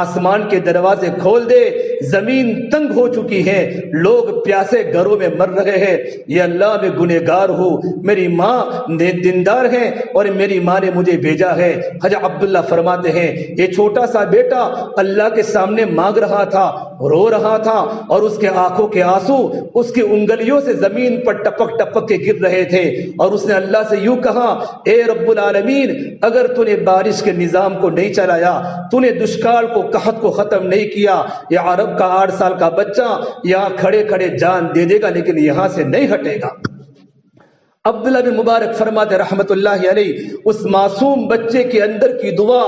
آسمان کے دروازے کھول دے، زمین تنگ ہو چکی ہے، لوگ پیاسے گھروں میں مر رہے ہیں، یہ اللہ میں گنہگار ہوں، میری ماں دیندار ہے اور میری ماں نے مجھے بھیجا ہے۔ حضرت عبداللہ فرماتے ہیں یہ چھوٹا سا بیٹا اللہ کے سامنے مانگ رہا تھا، رو رہا تھا اور اس کے آنکھوں کے آنسو اس کی انگلیوں سے زمین پر ٹپک ٹپک کے گر رہے تھے، اور اس نے اللہ سے یوں کہا اے رب العالمین اگر تو نے بارش کے نظام کو نہیں چلایا، تو نے دشکال کو قحط کو ختم نہیں کیا، یہ عرب کا 8 سال کا بچہ یہاں کھڑے کھڑے جان دے دے گا لیکن یہاں سے نہیں ہٹے گا۔ عبداللہ بن مبارک فرماتے رحمت اللہ علیہ اس معصوم بچے کے اندر کی دعا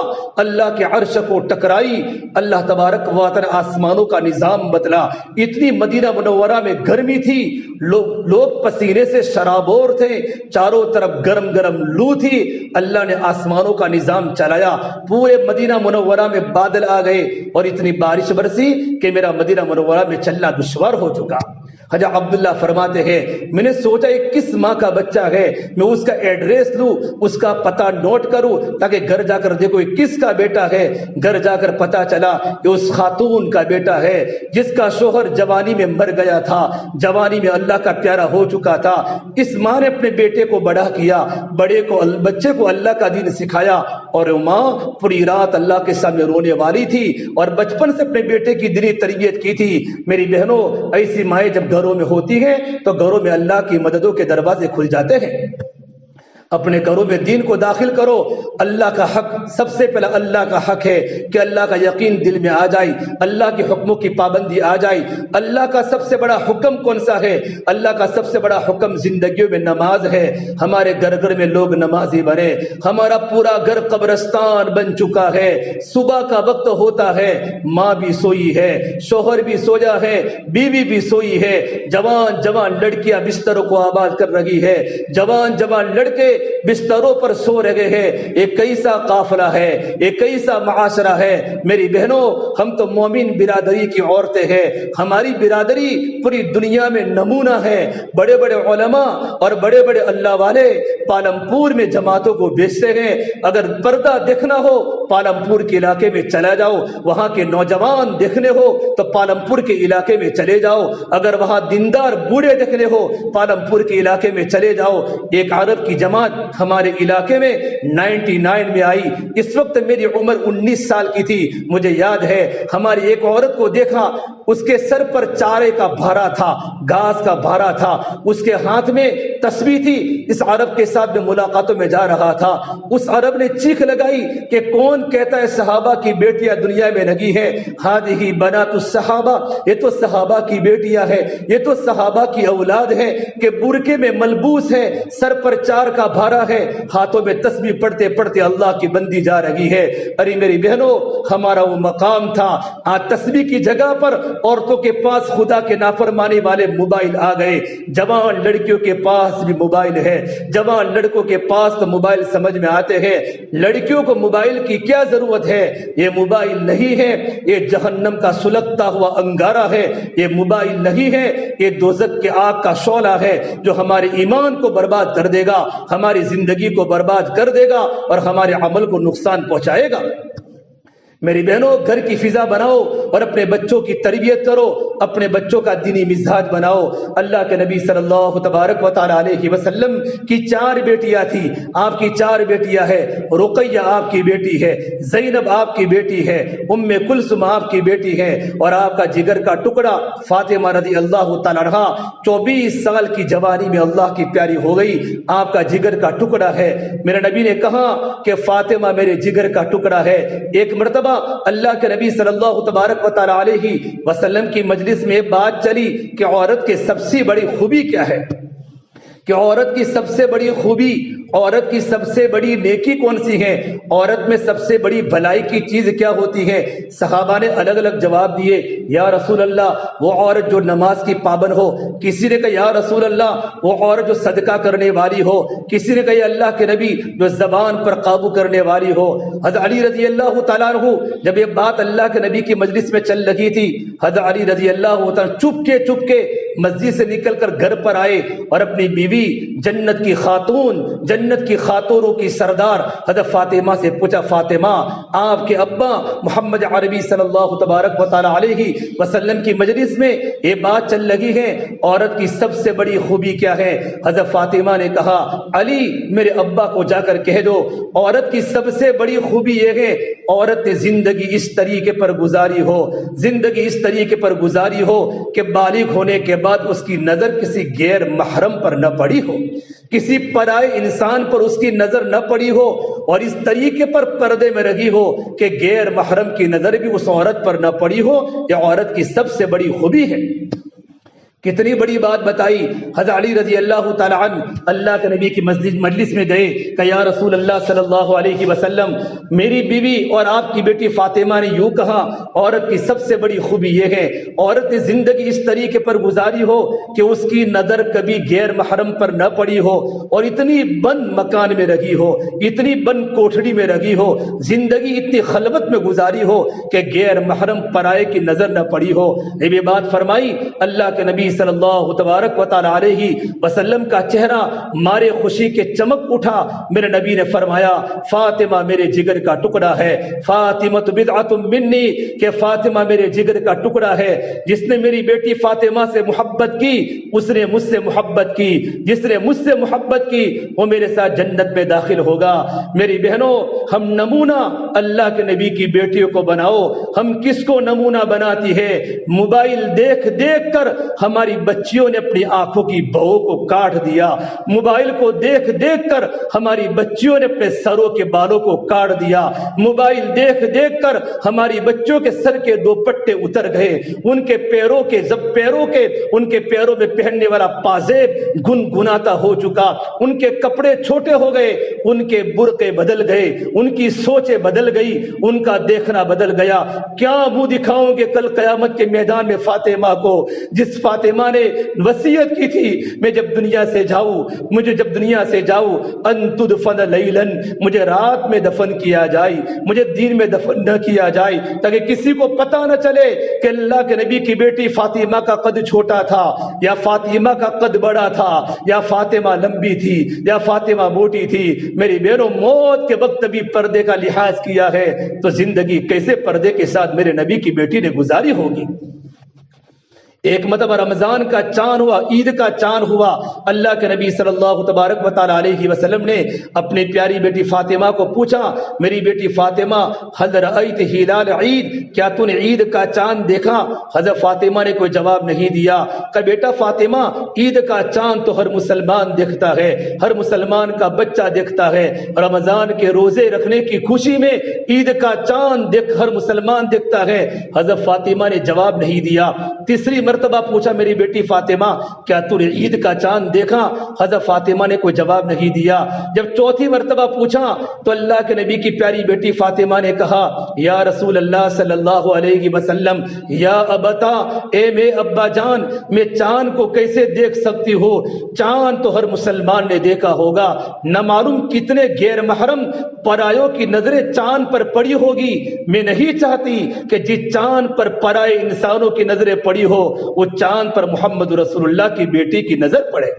اللہ کے عرش کو ٹکرائی، اللہ تبارک و تعالی آسمانوں کا نظام بدلا، اتنی مدینہ منورہ میں گرمی تھی، لوگ پسینے سے شرابور تھے، چاروں طرف گرم گرم لو تھی، اللہ نے آسمانوں کا نظام چلایا، پورے مدینہ منورہ میں بادل آ گئے اور اتنی بارش برسی کہ میرا مدینہ منورہ میں چلنا دشوار ہو چکا۔ حضرت عبداللہ فرماتے ہیں میں نے سوچا یہ کس ماں کا بچہ ہے، میں اس کا ایڈریس لوں، اس کا پتہ نوٹ کروں تاکہ گھر جا کر دیکھو یہ کس کا بیٹا ہے۔ گھر جا کر پتہ چلا یہ اس خاتون کا بیٹا ہے جس کا شوہر جوانی میں مر گیا تھا، جوانی میں اللہ کا پیارا ہو چکا تھا۔ اس ماں نے اپنے بیٹے کو بڑا کیا، بچے کو اللہ کا دین سکھایا، اور وہ ماں پوری رات اللہ کے سامنے رونے والی تھی اور بچپن سے اپنے بیٹے کی دینی تربیت کی تھی۔ میری بہنوں ایسی مائیں جب گھروں میں ہوتی ہیں تو گھروں میں اللہ کی مددوں کے دروازے کھل جاتے ہیں۔ اپنے گھروں میں دین کو داخل کرو، اللہ کا حق سب سے پہلا اللہ کا حق ہے کہ اللہ کا یقین دل میں آ جائے، اللہ کے حکموں کی پابندی آ جائے۔ اللہ کا سب سے بڑا حکم کون سا ہے؟ اللہ کا سب سے بڑا حکم زندگیوں میں نماز ہے۔ ہمارے گھر گھر میں لوگ نمازی بنے، ہمارا پورا گھر قبرستان بن چکا ہے۔ صبح کا وقت ہوتا ہے، ماں بھی سوئی ہے، شوہر بھی سویا ہے، بیوی بھی سوئی ہے، جوان جوان لڑکیاں بستروں کو آباد کر رہی ہے، جوان جوان لڑکے بستروں پر سو رہے ہیں۔ ایک کیسا قافلہ ہے، ایک کیسا معاشرہ ہے۔ میری بہنوں ہم تو مومن برادری کی عورتیں ہیں، ہماری برادری پوری دنیا میں نمونہ ہے۔ بڑے بڑے علماء اور بڑے بڑے اللہ والے پالم پور میں جماعتوں کو بیچتے ہیں۔ اگر پردہ دیکھنا ہو پالم پور کے علاقے میں چلا جاؤ، وہاں کے نوجوان دیکھنے ہو تو پالم پور کے علاقے میں چلے جاؤ، اگر وہاں دیندار بوڑھے دیکھنے ہو پالم پور کے علاقے میں چلے جاؤ۔ ایک عرب کی جماعت ہمارے علاقے میں 99 میں آئی، اس وقت میری عمر 19 سال کی تھی۔ مجھے یاد ہے ہماری ایک عورت کو دیکھا، اس کے سر پر چارے کا بھارا تھا، گھاس کا بھارا تھا، اس کے ہاتھ میں تسبیح تھی۔ اس عرب کے ساتھ میں ملاقاتوں میں جا رہا تھا، اس عرب نے چیخ لگائی کہ کون کہتا ہے صحابہ کی بیٹیاں دنیا میں لگی ہے؟ ہذہ بنات الصحابہ، یہ تو صحابہ کی بیٹیاں ہے، یہ تو صحابہ کی اولاد ہے کہ برقعے میں ملبوس ہے، سر پر چار کا بھارا ہے، ہاتھوں میں تسبیح پڑھتے پڑھتے اللہ کی بندی جا رہی ہے۔ ارے میری بہنوں ہمارا وہ مقام تھا، آج تسبیح کی جگہ پر عورتوں کے پاس خدا کے نافرمانی والے موبائل آ گئے۔ جوان لڑکیوں کے پاس بھی موبائل ہے، جوان لڑکوں کے پاس تو موبائل سمجھ میں آتے ہیں۔ لڑکیوں کو موبائل کی کیا ضرورت ہے؟ یہ موبائل نہیں ہے، یہ جہنم کا سلگتا ہوا انگارہ ہے۔ یہ موبائل نہیں ہے، یہ دوزخ کے آگ کا شعلہ ہے جو ہمارے ایمان کو برباد کر دے گا، ہماری زندگی کو برباد کر دے گا اور ہمارے عمل کو نقصان پہنچائے گا۔ میری بہنوں گھر کی فضا بناؤ اور اپنے بچوں کی تربیت کرو، اپنے بچوں کا دینی مزاج بناؤ۔ اللہ کے نبی صلی اللہ تبارک و تعالی علیہ وسلم کی 4 بیٹیاں تھی، آپ کی 4 بیٹیاں ہیں۔ رقیہ آپ کی بیٹی ہے، زینب آپ کی بیٹی ہے، ام کلثوم آپ کی بیٹی ہے، اور آپ کا جگر کا ٹکڑا فاطمہ رضی اللہ تعالی عنہا 24 سال کی جوانی میں اللہ کی پیاری ہو گئی، آپ کا جگر کا ٹکڑا ہے۔ میرے نبی نے کہا کہ فاطمہ میرے جگر کا ٹکڑا ہے۔ ایک مرتبہ اللہ کے نبی صلی اللہ تبارک و تعالی علیہ وسلم کی مجلس میں بات چلی کہ عورت کے سب سے بڑی خوبی کیا ہے؟ کہ عورت کی سب سے بڑی خوبی، عورت کی سب سے بڑی نیکی کون سی ہے، عورت میں سب سے بڑی بھلائی کی چیز کیا ہوتی ہے؟ صحابہ نے الگ الگ جواب دیے۔ یا رسول اللہ وہ عورت جو نماز کی پابند ہو، کسی نے کہا یا رسول اللہ وہ عورت جو صدقہ کرنے والی ہو، کسی نے کہا یا اللہ کے نبی جو زبان پر قابو کرنے والی ہو۔ حضرت علی رضی اللہ تعالیٰ عنہ جب یہ بات اللہ کے نبی کی مجلس میں چل رہی تھی، حضرت علی رضی اللہ تعالیٰ چپ کے مسجد سے نکل کر گھر پر آئے اور اپنی بیوی جنت کی خاتون، جنت کی خاتونوں کی سردار حضرت فاطمہ سے پوچھا، فاطمہ آپ کے ابا محمد عربی صلی اللہ تبارک و تعالی علیہ وسلم کی مجلس میں یہ بات چل رہی ہے، عورت کی سب سے بڑی خوبی کیا ہے؟ حضرت فاطمہ نے کہا علی میرے ابا کو جا کر کہہ دو عورت کی سب سے بڑی خوبی یہ ہے عورت نے زندگی اس طریقے پر گزاری ہو، زندگی اس طریقے پر گزاری ہو کہ بالغ ہونے کے بعد اس کی نظر کسی غیر محرم پر نہ پڑی ہو، کسی پرائے انسان پر اس کی نظر نہ پڑی ہو، اور اس طریقے پر پردے میں رہی ہو کہ غیر محرم کی نظر بھی اس عورت پر نہ پڑی ہو۔ یہ عورت کی سب سے بڑی خوبی ہے۔ کتنی بڑی بات بتائی۔ حضرت علی رضی اللہ تعالی عنہ اللہ کے نبی کی مجلس میں گئے کہ یا رسول اللہ صلی اللہ علیہ وسلم میری بیوی اور آپ کی بیٹی فاطمہ نے یوں کہا عورت کی سب سے بڑی خوبی یہ ہے عورت نے زندگی اس طریقے پر گزاری ہو کہ اس کی نظر کبھی غیر محرم پر نہ پڑی ہو، اور اتنی بند مکان میں رہی ہو، اتنی بند کوٹھڑی میں رہی ہو، زندگی اتنی خلوت میں گزاری ہو کہ غیر محرم پرائے کی نظر نہ پڑی ہو۔ یہ بات فرمائی اللہ کے نبی صلی اللہ تبارک و تعالی علیہ وسلم کا چہرہ مارے خوشی کے چمک اٹھا۔ میرے نبی نے فرمایا فاطمہ میرے جگر کا ٹکڑا ہے، فاطمہ بدعۃ منی، کہ فاطمہ میرے جگر کا ٹکڑا ہے۔ جس نے میری بیٹی فاطمہ سے محبت کی اس نے مجھ سے محبت کی، جس نے مجھ سے محبت کی وہ میرے ساتھ جنت میں داخل ہوگا۔ میری بہنوں ہم نمونہ اللہ کے نبی کی بیٹیوں کو بناؤ۔ ہم کس کو نمونہ بناتی ہے؟ موبائل دیکھ دیکھ کر ہماری بچیوں نے اپنی آنکھوں کی بہوں کو کاٹ دیا، موبائل کو دیکھ دیکھ کر ہماری بچیوں نے اپنے سروں کے بالوں کو کاٹ دیا، موبائل دیکھ دیکھ کر ہماری بچوں کے سر کے دو پٹے اتر گئے، ان کے پیروں میں پہننے والا پازیب گنگناتا ہو چکا، ان کے کپڑے چھوٹے ہو گئے، ان کے برقعے بدل گئے، ان کی سوچیں بدل گئی، ان کا دیکھنا بدل گیا۔ کیا منہ دکھاؤں گے کل قیامت کے میدان میں فاطمہ کو، جس فاطمہ نے وصیت کی تھی میں جب دنیا سے جاؤں ان تدفن لیلاً، مجھے رات میں دفن کیا جائے، مجھے دن میں دفن نہ کیا جائے، تاکہ کسی کو پتہ نہ چلے کہ اللہ کے نبی کی بیٹی فاطمہ کا قد چھوٹا تھا یا فاطمہ کا قد بڑا تھا یا فاطمہ لمبی تھی یا فاطمہ موٹی تھی۔ میری بہنوں موت کے وقت بھی پردے کا لحاظ کیا ہے تو زندگی کیسے پردے کے ساتھ میرے نبی کی بیٹی نے گزاری ہوگی۔ ایک مرتبہ رمضان کا چاند ہوا، عید کا چاند ہوا، اللہ کے نبی صلی اللہ تبارک و تعالی علیہ وسلم نے اپنی پیاری بیٹی فاطمہ کو پوچھا میری بیٹی فاطمہ هل رأیت ہلال عید، کیا تو نے عید کا چاند دیکھا؟ حضرت فاطمہ نے کوئی جواب نہیں دیا۔ کہ بیٹا فاطمہ عید کا چاند تو ہر مسلمان دیکھتا ہے، ہر مسلمان کا بچہ دیکھتا ہے، رمضان کے روزے رکھنے کی خوشی میں عید کا چاند ہر مسلمان دیکھتا ہے۔ حضرت فاطمہ نے جواب نہیں دیا۔ تیسری مرتبہ پوچھا میری بیٹی فاطمہ کیا تو نے عید کا چاند دیکھا؟ حضرت فاطمہ نے کوئی جواب نہیں دیا۔ جب چوتھی مرتبہ پوچھا تو اللہ کے نبی کی پیاری بیٹی فاطمہ نے کہا یا رسول اللہ صلی اللہ علیہ وسلم یا ابتا، اے میں ابا جان میں چاند کو کیسے دیکھ سکتی ہو؟ چاند تو ہر مسلمان نے دیکھا ہوگا، نہ معلوم کتنے غیر محرم پرایوں کی نظریں چاند پر پڑی ہوگی، میں نہیں چاہتی کہ جس چاند پر پرائے انسانوں کی نظریں پڑی ہو وہ چاند پر محمد رسول اللہ کی بیٹی کی نظر پڑے۔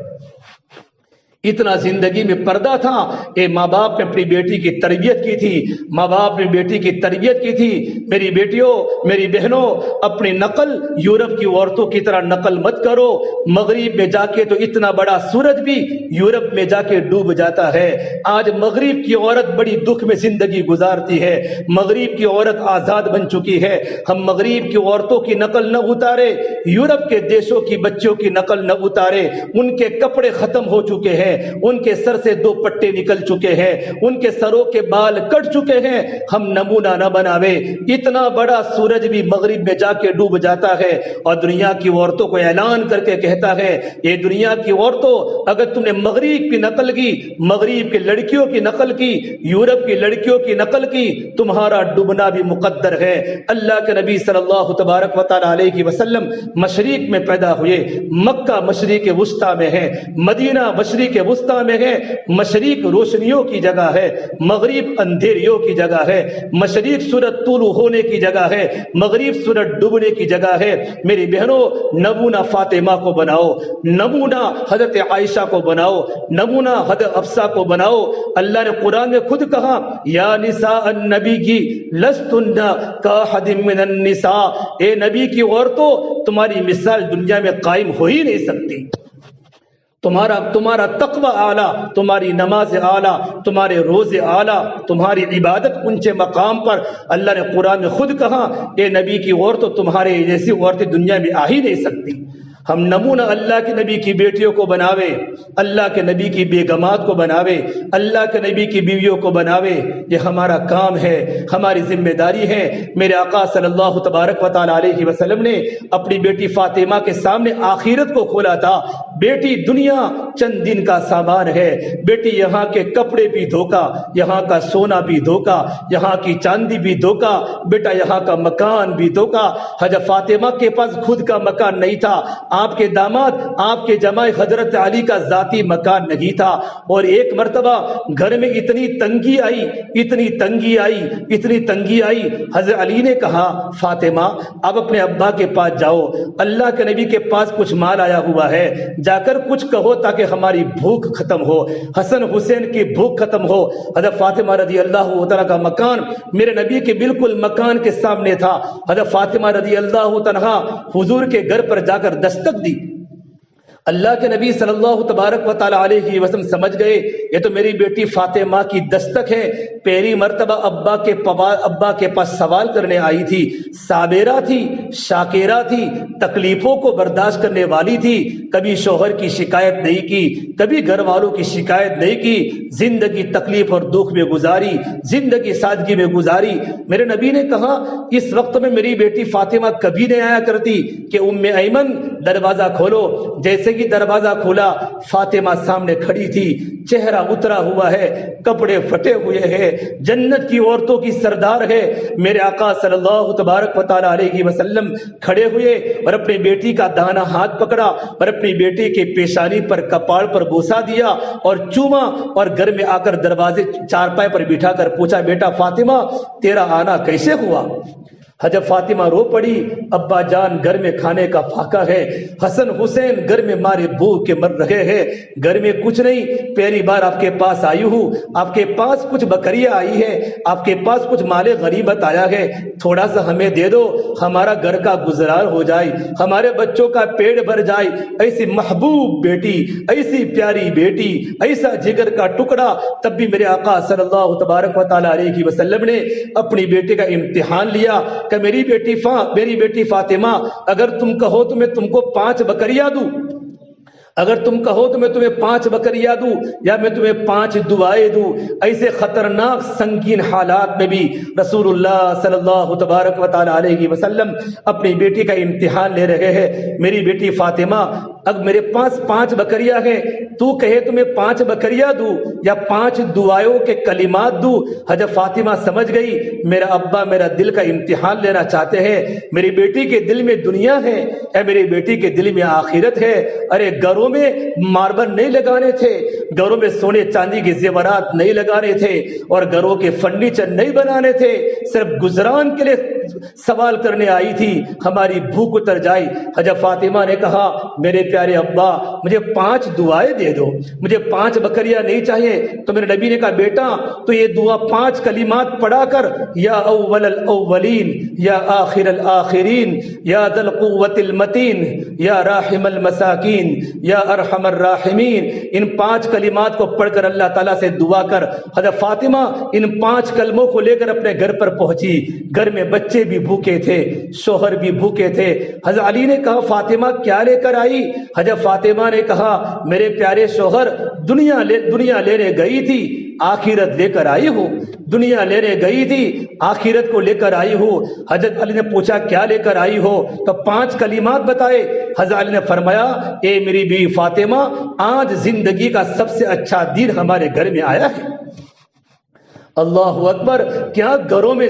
اتنا زندگی میں پردہ تھا۔ اے ماں باپ نے اپنی بیٹی کی تربیت کی تھی، ماں باپ نے بیٹی کی تربیت کی تھی۔ میری بیٹیوں میری بہنوں اپنی نقل یورپ کی عورتوں کی طرح نقل مت کرو۔ مغرب میں جا کے تو اتنا بڑا سورج بھی یورپ میں جا کے ڈوب جاتا ہے۔ آج مغرب کی عورت بڑی دکھ میں زندگی گزارتی ہے، مغرب کی عورت آزاد بن چکی ہے۔ ہم مغرب کی عورتوں کی نقل نہ اتارے، یورپ کے دیشوں کی بچیوں کی نقل نہ اتارے، ان کے کپڑے ختم ہو چکے ہیں، ان کے سر سے 2 پٹے نکل چکے ہیں، ان کے سروں کے بال کٹ چکے ہیں، ہم نمونہ نہ بناوے۔ اتنا بڑا سورج بھی مغرب میں جا کے ڈوب جاتا ہے اور دنیا کی عورتوں کو اعلان کر کے کہتا ہے، یہ دنیا کی عورتوں، اگر تم نے مغرب کی نقل کی، مغرب کی لڑکیوں کی نقل کی، یورپ کی لڑکیوں کی نقل کی، تمہارا ڈوبنا بھی مقدر ہے۔ اللہ کے نبی صلی اللہ تبارک و تعالی علیہ وسلم مشرق میں پیدا ہوئے، مکہ مشرق وسطی میں ہے، مدینہ مشرق وسطی میں ہے۔ مشرق روشنیوں کی جگہ ہے، مغرب اندھیریوں کی جگہ ہے، مشرق سورج طلوع ہونے کی جگہ ہے، مغرب سورج ڈوبنے کی جگہ ہے۔ میری بہنوں، نمونہ فاطمہ کو بناؤ، نمونہ حضرت عائشہ کو بناؤ، نمونہ حضرت حفصہ کو بناؤ۔ اللہ نے قرآن میں خود کہا، یا نساء النبی کی لستن کاحد من النساء، اے نبی کی عورتوں، تمہاری مثال دنیا میں قائم ہو ہی نہیں سکتی۔ تمہارا تقوی اعلیٰ، تمہاری نماز اعلیٰ، تمہارے روزے اعلیٰ، تمہاری عبادت اونچے مقام پر۔ اللہ نے قرآن میں خود کہا، اے نبی کی عورتوں، تمہارے جیسی عورتیں دنیا میں آ ہی نہیں سکتی۔ ہم نمونہ اللہ کے نبی کی بیٹیوں کو بناوے، اللہ کے نبی کی بیگمات کو بناوے، اللہ کے نبی کی بیویوں کو بناوے۔ یہ ہمارا کام ہے، ہماری ذمہ داری ہے۔ میرے آقا صلی اللہ تبارک و تعالی علیہ وسلم نے اپنی بیٹی فاطمہ کے سامنے آخرت کو کھولا تھا۔ بیٹی دنیا چند دن کا سامان ہے، بیٹی یہاں کے کپڑے بھی دھوکا، یہاں کا سونا بھی دھوکا، یہاں کی چاندی بھی دھوکا، بیٹا یہاں کا مکان بھی دھوکا۔ حضرت فاطمہ کے پاس خود کا مکان نہیں تھا، آپ کے داماد، آپ کے جمائی حضرت علی کا ذاتی مکان نہیں تھا۔ اور ایک مرتبہ گھر میں اتنی تنگی آئی، حضرت علی نے کہا، فاطمہ اب اپنے ابا کے پاس جاؤ، اللہ کے نبی کے پاس کچھ مال آیا ہوا ہے، جا کر کچھ کہو تاکہ ہماری بھوک ختم ہو، حسن حسین کی بھوک ختم ہو۔ حضرت فاطمہ رضی اللہ تعالیٰ کا مکان میرے نبی کے بالکل مکان کے سامنے تھا۔ حضرت فاطمہ رضی اللہ تعالیٰ حضور کے گھر پر جا کر دستک دی۔ اللہ کے نبی صلی اللہ تبارک و تعالی علیہ وسلم سمجھ گئے، یہ تو میری بیٹی فاطمہ کی دستک ہے۔ پہلی مرتبہ ابا کے پاس سوال کرنے آئی تھی، صابرہ تھی، شاکرہ تھی، تکلیفوں کو برداشت کرنے والی تھی، کبھی شوہر کی شکایت نہیں کی، کبھی گھر والوں کی شکایت نہیں کی، زندگی تکلیف اور دکھ میں گزاری، زندگی سادگی میں گزاری۔ میرے نبی نے کہا، اس وقت میں میری بیٹی فاطمہ کبھی نہیں آیا کرتی کہ ام ایمن دروازہ کھولو۔ جیسے کہ دروازہ کھولا، فاطمہ سامنے کھڑی تھی، چہرہ اترا ہوا ہے، کپڑے پھٹے ہوئے ہیں، جنت کی عورتوں کی سردار ہے۔ میرے آقا صلی اللہ تبارک و تعالی علیہ وسلم کھڑے ہوئے اور اپنی بیٹی کا داہنا ہاتھ پکڑا اور اپنی بیٹی کے پیشانی پر، کپاڑ پر بوسا دیا اور چوما، اور گھر میں آ کر دروازے چارپائے پر بٹھا کر پوچھا، بیٹا فاطمہ تیرا آنا کیسے ہوا؟ حضرت فاطمہ رو پڑی، ابا جان گھر میں کھانے کا فاقہ ہے، حسن حسین گھر میں مارے بھوک کے مر رہے ہیں، گھر میں کچھ نہیں، پہلی بار آپ کے پاس آئی ہوں، آپ کے پاس کچھ بکریاں آئی ہے، آپ کے پاس کچھ مال غنیمت آیا ہے، تھوڑا سا ہمیں دے دو، ہمارا گھر کا گزران ہو جائے، ہمارے بچوں کا پیٹ بھر جائے۔ ایسی محبوب بیٹی، ایسی پیاری بیٹی، ایسا جگر کا ٹکڑا۔ تب بھی میرے آقا صلی اللہ تبارک و تعالی علیہ وسلم نے اپنی بیٹی کا امتحان لیا کہ میری بیٹی فاطمہ، اگر تم کہو تو میں تم کو 5 بکریاں دوں، اگر تم کہو تو میں تمہیں 5 بکریاں دوں، یا میں تمہیں 5 دعائیں دوں۔ ایسے خطرناک سنگین حالات میں بھی رسول اللہ صلی اللہ تبارک و تعالی علیہ وسلم اپنی بیٹی کا امتحان لے رہے ہیں۔ میری بیٹی فاطمہ، اب میرے پاس 5 بکریاں ہیں، تو کہے تو میں 5 بکریاں دوں یا 5 دعائوں کے کلمات دوں۔ حضرت فاطمہ سمجھ گئی، میرا ابا میرا دل کا امتحان لینا چاہتے ہیں، میری بیٹی کے دل میں دنیا ہے یا میری بیٹی کے دل میں آخرت ہے۔ ارے گھروں میں ماربل نہیں لگانے تھے، گھروں میں سونے چاندی کے زیورات نہیں لگانے تھے، اور گھروں کے فرنیچر نہیں بنانے تھے، صرف گزران کے لیے سوال کرنے آئی تھی، ہماری بھوک اتر جائے۔ حضرت فاطمہ نے کہا، میرے پیارے ابا مجھے 5 دعائیں دے دو، مجھے 5 بکریاں نہیں چاہیے۔ تو میرے نبی نے کہا، بیٹا تو یہ دعا 5 کلمات پڑھا کر، یا اول الاولین، یا آخر الاخرین، یا ذی القوۃ المتین، یا راحم المساکین، یا ارحم الراحمین، ان 5 کلمات کو پڑھ کر اللہ تعالیٰ سے دعا کر۔ حضرت فاطمہ ان 5 کلموں کو لے کر اپنے گھر پر پہنچی، گھر میں بچے بچے بھی بھوکے تھے، شوہر بھی بھوکے تھے۔ حضرت علی نے کہا فاطمہ کیا لے کر آئی؟ حضرت فاطمہ نے کہا میرے پیارے شوہر دنیا لینے گئی تھی، آخرت لے کر آئی ہوں، دنیا لینے گئی تھی، آخرت کو لے کر آئی ہوں۔ حضرت علی نے پوچھا کیا لے کر آئی ہو؟ تو 5 کلمات بتائے۔ حضرت علی نے فرمایا اے میری بیوی فاطمہ، آج زندگی کا سب سے اچھا دن ہمارے گھر میں آیا ہے۔ اللہ اکبر! کیا گھروں میں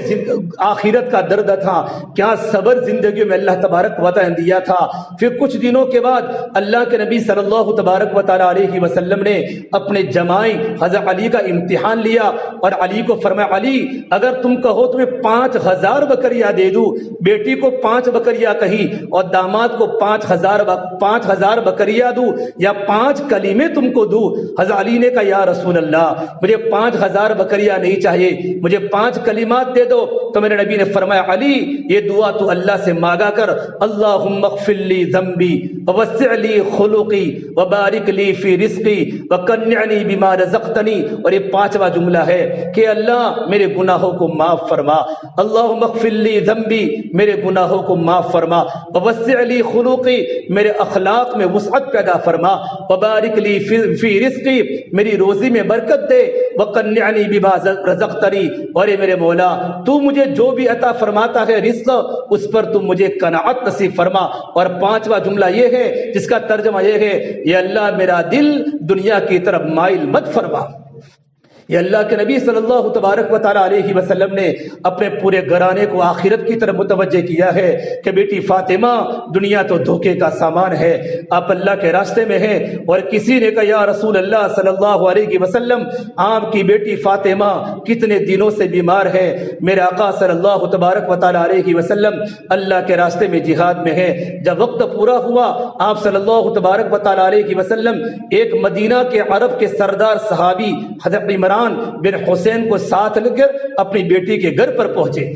آخرت کا درد تھا، کیا صبر زندگی میں اللہ تبارک و تعالی نے دیا تھا۔ پھر کچھ دنوں کے بعد اللہ کے نبی صلی اللہ تبارک و تعالی علیہ وسلم نے اپنے جمائی حضرت علی کا امتحان لیا اور علی کو فرمایا علی اگر تم کہو تمہیں 5000 بکریاں دے دوں، بیٹی کو 5 بکریاں کہی اور داماد کو 5000 بکریاں دوں یا 5 کلیمے تم کو دوں۔ حضرت علی نے کہا یا رسول اللہ مجھے 5000 بکریاں نہیں چاہیے، مجھے 5 کلمات دے دو۔ تو میرے نبی نے فرمایا علی یہ دعا تو اللہ سے مانگا کر، اللہم اغفر لی ذنبی ووسع لی خلقی وبارک لی فی رزقی وقنعنی بما رزقتنی۔ اور یہ 5واں جملہ ہے کہ اللہ میرے گناہوں کو معاف فرما، اللہم اغفر لی ذنبی میرے گناہوں کو معاف فرما، ووسع لی خلقی میرے اخلاق میں وسعت پیدا فرما، وبارک لی فی رزقی میری روزی میں برکت دے، وقنعنی بما رزقتنی اور اے میرے مولا تو مجھے جو بھی عطا فرماتا ہے رزق اس پر تم مجھے قناعت نصیب فرما۔ اور 5واں جملہ یہ ہے جس کا ترجمہ یہ ہے یا اللہ میرا دل دنیا کی طرف مائل مت فرما۔ یہ اللہ کے نبی صلی اللہ تبارک و تعالی علیہ وسلم نے اپنے پورے گھرانے کو آخرت کی طرف متوجہ کیا ہے کہ بیٹی فاطمہ دنیا تو دھوکے کا سامان ہے، آپ اللہ کے راستے میں ہیں۔ اور کسی نے کہا یا رسول اللہ صلی اللہ علیہ وسلم آپ کی بیٹی فاطمہ کتنے دنوں سے بیمار ہے؟ میرے آقا صلی اللہ تبارک و تعالی علیہ وسلم اللہ کے راستے میں جہاد میں ہے۔ جب وقت پورا ہوا آپ صلی اللہ تبارک و تعالی علیہ وسلم ایک مدینہ کے عرب کے سردار صحابی حضرت عمران بن حسین کو ساتھ لے کر اپنی بیٹی کے گھر پر پہنچے۔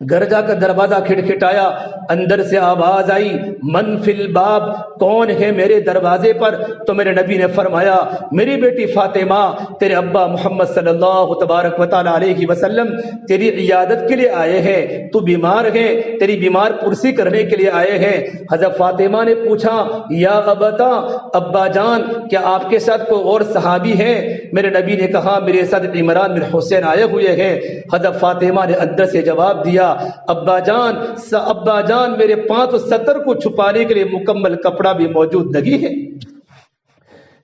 گھر جا کر دروازہ کھٹکھٹایا، اندر سے آواز آئی من فی الباب، کون ہے میرے دروازے پر؟ تو میرے نبی نے فرمایا میری بیٹی فاطمہ تیرے ابا محمد صلی اللہ تبارک و تعالی علیہ وسلم تیری عیادت کے لیے آئے ہیں، تو بیمار ہے، تیری بیمار پرسی کرنے کے لیے آئے ہیں۔ حضرت فاطمہ نے پوچھا یا ابتا، ابا جان کیا آپ کے ساتھ کوئی اور صحابی ہیں؟ میرے نبی نے کہا میرے ساتھ عمران بن حسین آئے ہوئے ہیں۔ حضرت فاطمہ نے اندر سے جواب دیا ابا جان میرے 570 کو چھپانے کے لیے مکمل کپڑا بھی موجود نہیں ہے،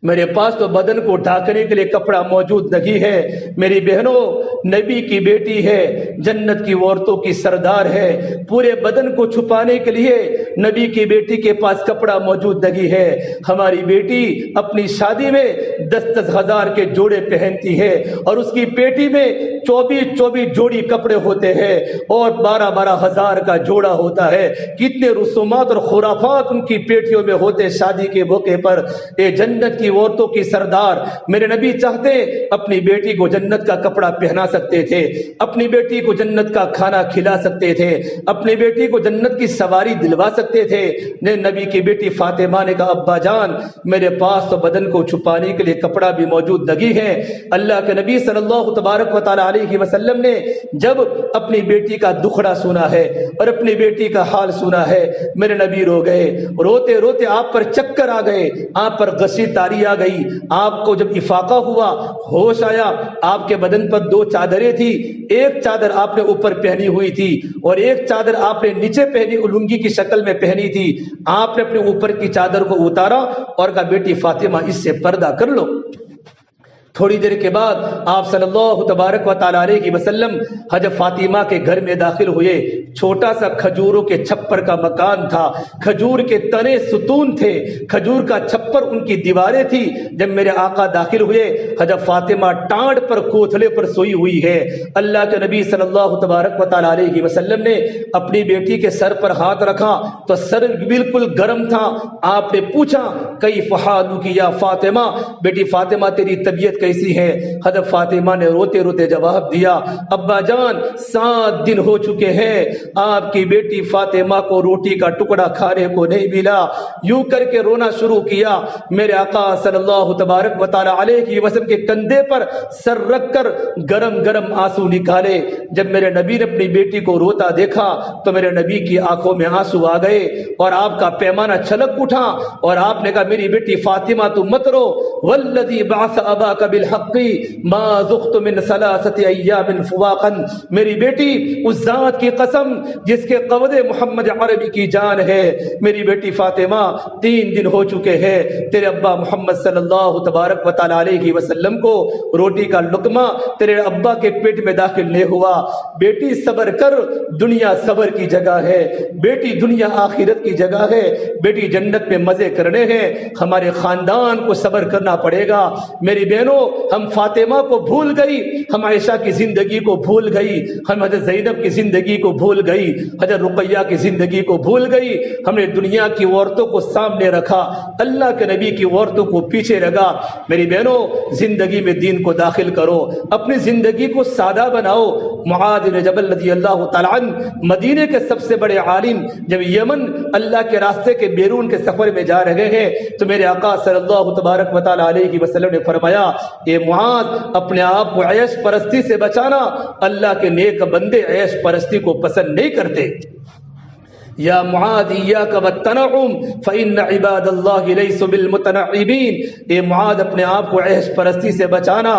میرے پاس تو بدن کو ڈھانکنے کے لیے کپڑا موجود نہیں ہے۔ میری بہنوں نبی کی بیٹی ہے، جنت کی عورتوں کی سردار ہے، پورے بدن کو چھپانے کے لیے نبی کی بیٹی کے پاس کپڑا موجود نہیں ہے۔ ہماری بیٹی اپنی شادی میں 10 ہزار کے جوڑے پہنتی ہے اور اس کی پیٹی میں 24 جوڑی کپڑے ہوتے ہیں اور 12 ہزار کا جوڑا ہوتا ہے۔ کتنے رسومات اور خرافات ان کی پیٹیوں میں ہوتے شادی کے موقع پر۔ اے جنت کی عورتوں کی سردار، میرے نبی چاہتے اپنی بیٹی کو جنت کا کپڑا پہنا سکتے تھے، اپنی بیٹی کو جنت کا کھانا کھلا سکتے تھے، اپنی بیٹی کو جنت کی سواری دلوا سکتے تھے۔ نبی کی بیٹی فاطمہ نے کہا ابا جان میرے پاس تو بدن کو چھپانے کے لیے کپڑا بھی موجود نہیں ہے۔ اللہ کے نبی صلی اللہ تبارک و تعالی علیہ وسلم نے جب اپنی بیٹی کا دکھڑا سنا ہے اور اپنی بیٹی کا حال سنا ہے، میرے نبی رو گئے، روتے روتے آپ پر چکر آ گئے، آپ پر غشی تاری آ گئی۔ آپ کو جب افاقہ ہوا، ہوش آیا، آپ کے بدن پر 2 چادریں تھی، ایک چادر آپ نے اوپر پہنی ہوئی تھی اور ایک چادر آپ نے نیچے پہنی لنگی کی شکل میں پہنی تھی۔ آپ نے اپنے اوپر کی چادر کو اتارا اور کہا بیٹی فاطمہ اس سے پردہ کر لو۔ تھوڑی دیر کے بعد آپ صلی اللہ تبارک و تعالی علیہ وسلم حضرت فاطمہ کے گھر میں داخل ہوئے۔ چھوٹا سا کھجوروں کے چھپر کا مکان تھا، کھجور کے تنے ستون تھے، کھجور کا چھپر ان کی دیواریں تھی۔ جب میرے آقا داخل ہوئے، حضرت فاطمہ ٹانڈ پر کوتھلے پر سوئی ہوئی ہے۔ اللہ کے نبی صلی اللہ تبارک و تعالی علیہ وسلم نے اپنی بیٹی کے سر پر ہاتھ رکھا تو سر بالکل گرم تھا۔ آپ نے پوچھا کیف حالک یا فاطمہ، بیٹی فاطمہ تیری طبیعت کیسی ہے؟ حضرت فاطمہ نے روتے روتے جواب دیا، ابا جان 7 دن ہو چکے ہیں آپ کی بیٹی فاطمہ کو روٹی کا ٹکڑا کھانے کو نہیں ملا۔ یوں کر کے رونا شروع کیا۔ میرے آقا صلی اللہ تبارک و تعالی علیہ وسلم کے کندھے پر سر رکھ کر گرم گرم آنسو نکالے۔ جب میرے نبی نے اپنی بیٹی کو روتا دیکھا تو میرے نبی کی آنکھوں میں آنسو آ گئے اور آپ کا پیمانہ چھلک اٹھا اور آپ نے کہا میری بیٹی فاطمہ تو مت رو، والذی بعث اباک بالحق ما ذقت من 3 ایام فواقا، میری بیٹی اس ذات کی قسم جس کے قبض محمد عربی کی جان ہے، میری بیٹی فاطمہ 3 دن ہو چکے ہیں تیرے ابا محمد صلی اللہ تبارک و تعالی علیہ وسلم کو روٹی کا لقمہ تیرے ابا کے پیٹ میں داخل نہیں ہوا۔ بیٹی صبر کر، دنیا صبر کی جگہ ہے، بیٹی دنیا آخرت کی جگہ ہے، بیٹی جنت میں مزے کرنے ہیں، ہمارے خاندان کو صبر کرنا پڑے گا۔ میری بہنوں، ہم فاطمہ کو بھول گئی، ہم عائشہ کی زندگی کو بھول گئی، ہم حضرت زینب کی زندگی کو بھول گئی، حضرت رقیہ کی زندگی کو بھول گئی۔ ہم نے دنیا کی عورتوں کو سامنے رکھا، اللہ کے نبی کی عورتوں کو پیچھے لگا۔ میری بہنوں، زندگی میں دین کو داخل کرو، اپنی زندگی کو سادہ بناؤ۔ معاذ بن جبل رضی اللہ تعالی عنہ مدینے کے سب سے بڑے عالم جب یمن اللہ کے راستے کے بیرون کے سفر میں جا رہے ہیں تو میرے آقا صلی اللہ تبارک و تعالی علیہ وسلم نے فرمایا، اے معاذ، اپنے آپ کو عیش پرستی سے بچانا، اللہ کے نیک بندے عیش پرستی کو پسند نہیں کرتے۔ یا معاذ ایاک والتنعم فإن عباد اللہ لیسوا بالمتنعمین، اے معاذ اپنے آپ کو عیش پرستی سے بچانا،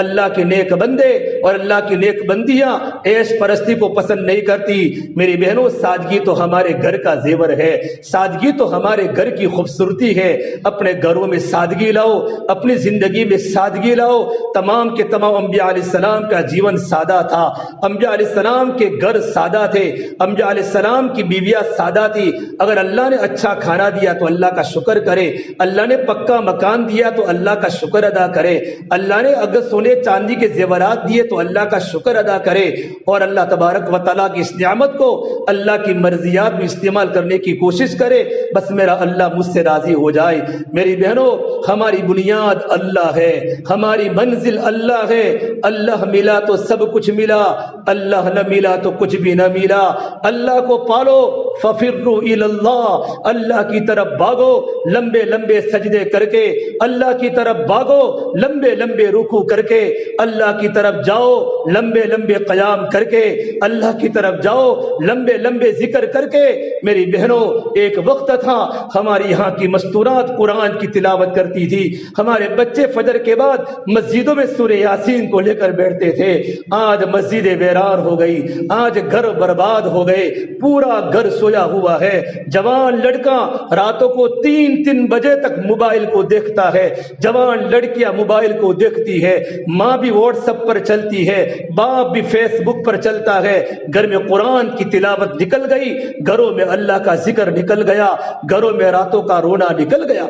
اللہ کے نیک بندے اور اللہ کی نیک بندیاں عیش پرستی کو پسند نہیں کرتی۔ میری بہنوں، سادگی تو ہمارے گھر کا زیور ہے، سادگی تو ہمارے گھر کی خوبصورتی ہے۔ اپنے گھروں میں سادگی لاؤ، اپنی زندگی میں سادگی لاؤ۔ تمام کے تمام انبیاء علیہ السلام کا جیون سادہ تھا، انبیاء علیہ السلام کے گھر سادہ تھے، انبیاء علیہ السلام کی بیویاں سادہ تھی۔ اگر اللہ نے اچھا کھانا دیا تو اللہ کا شکر کرے، اللہ نے پکا مکان دیا تو اللہ کا شکر ادا کرے، اللہ نے اگر سونے چاندی کے زیورات دیے تو اللہ کا شکر ادا کرے، اور اللہ تبارک و تعالیٰ کی اس نعمت کو اللہ کی مرضیات میں استعمال کرنے کی کوشش کرے۔ بس میرا اللہ مجھ سے راضی ہو جائے۔ میری بہنوں، ہماری بنیاد اللہ ہے، ہماری منزل اللہ ہے۔ اللہ ملا تو سب کچھ ملا، اللہ نہ ملا تو کچھ بھی نہ ملا۔ اللہ کو پالو، ففروا الی اللہ، اللہ کی طرف بھاگو لمبے لمبے سجدے کر کے، اللہ کی طرف بھاگو لمبے لمبے رکوع کر کے، اللہ کی طرف جاؤ لمبے لمبے قیام کر کے، اللہ کی طرف جاؤ لمبے لمبے ذکر کر کے۔ میری بہنوں، ایک وقت تھا ہماری یہاں کی مستورات قرآن کی تلاوت کرتی تھی، ہمارے بچے فجر کے بعد مسجدوں میں سورہ یاسین کو لے کر بیٹھتے تھے۔ آج مسجدیں ویران ہو گئی، آج گھر برباد ہو گئے، پورا گھر سویا ہوا ہے۔ جوان لڑکا راتوں کو 3 بجے تک موبائل کو دیکھتا ہے، جوان لڑکیاں موبائل کو دیکھتی ہے، ماں بھی واٹس ایپ پر چلتی ہے، باپ بھی فیس بک پر چلتا ہے۔ گھر میں قرآن کی تلاوت نکل گئی، گھروں میں اللہ کا ذکر نکل گیا، گھروں میں راتوں کا رونا نکل گیا۔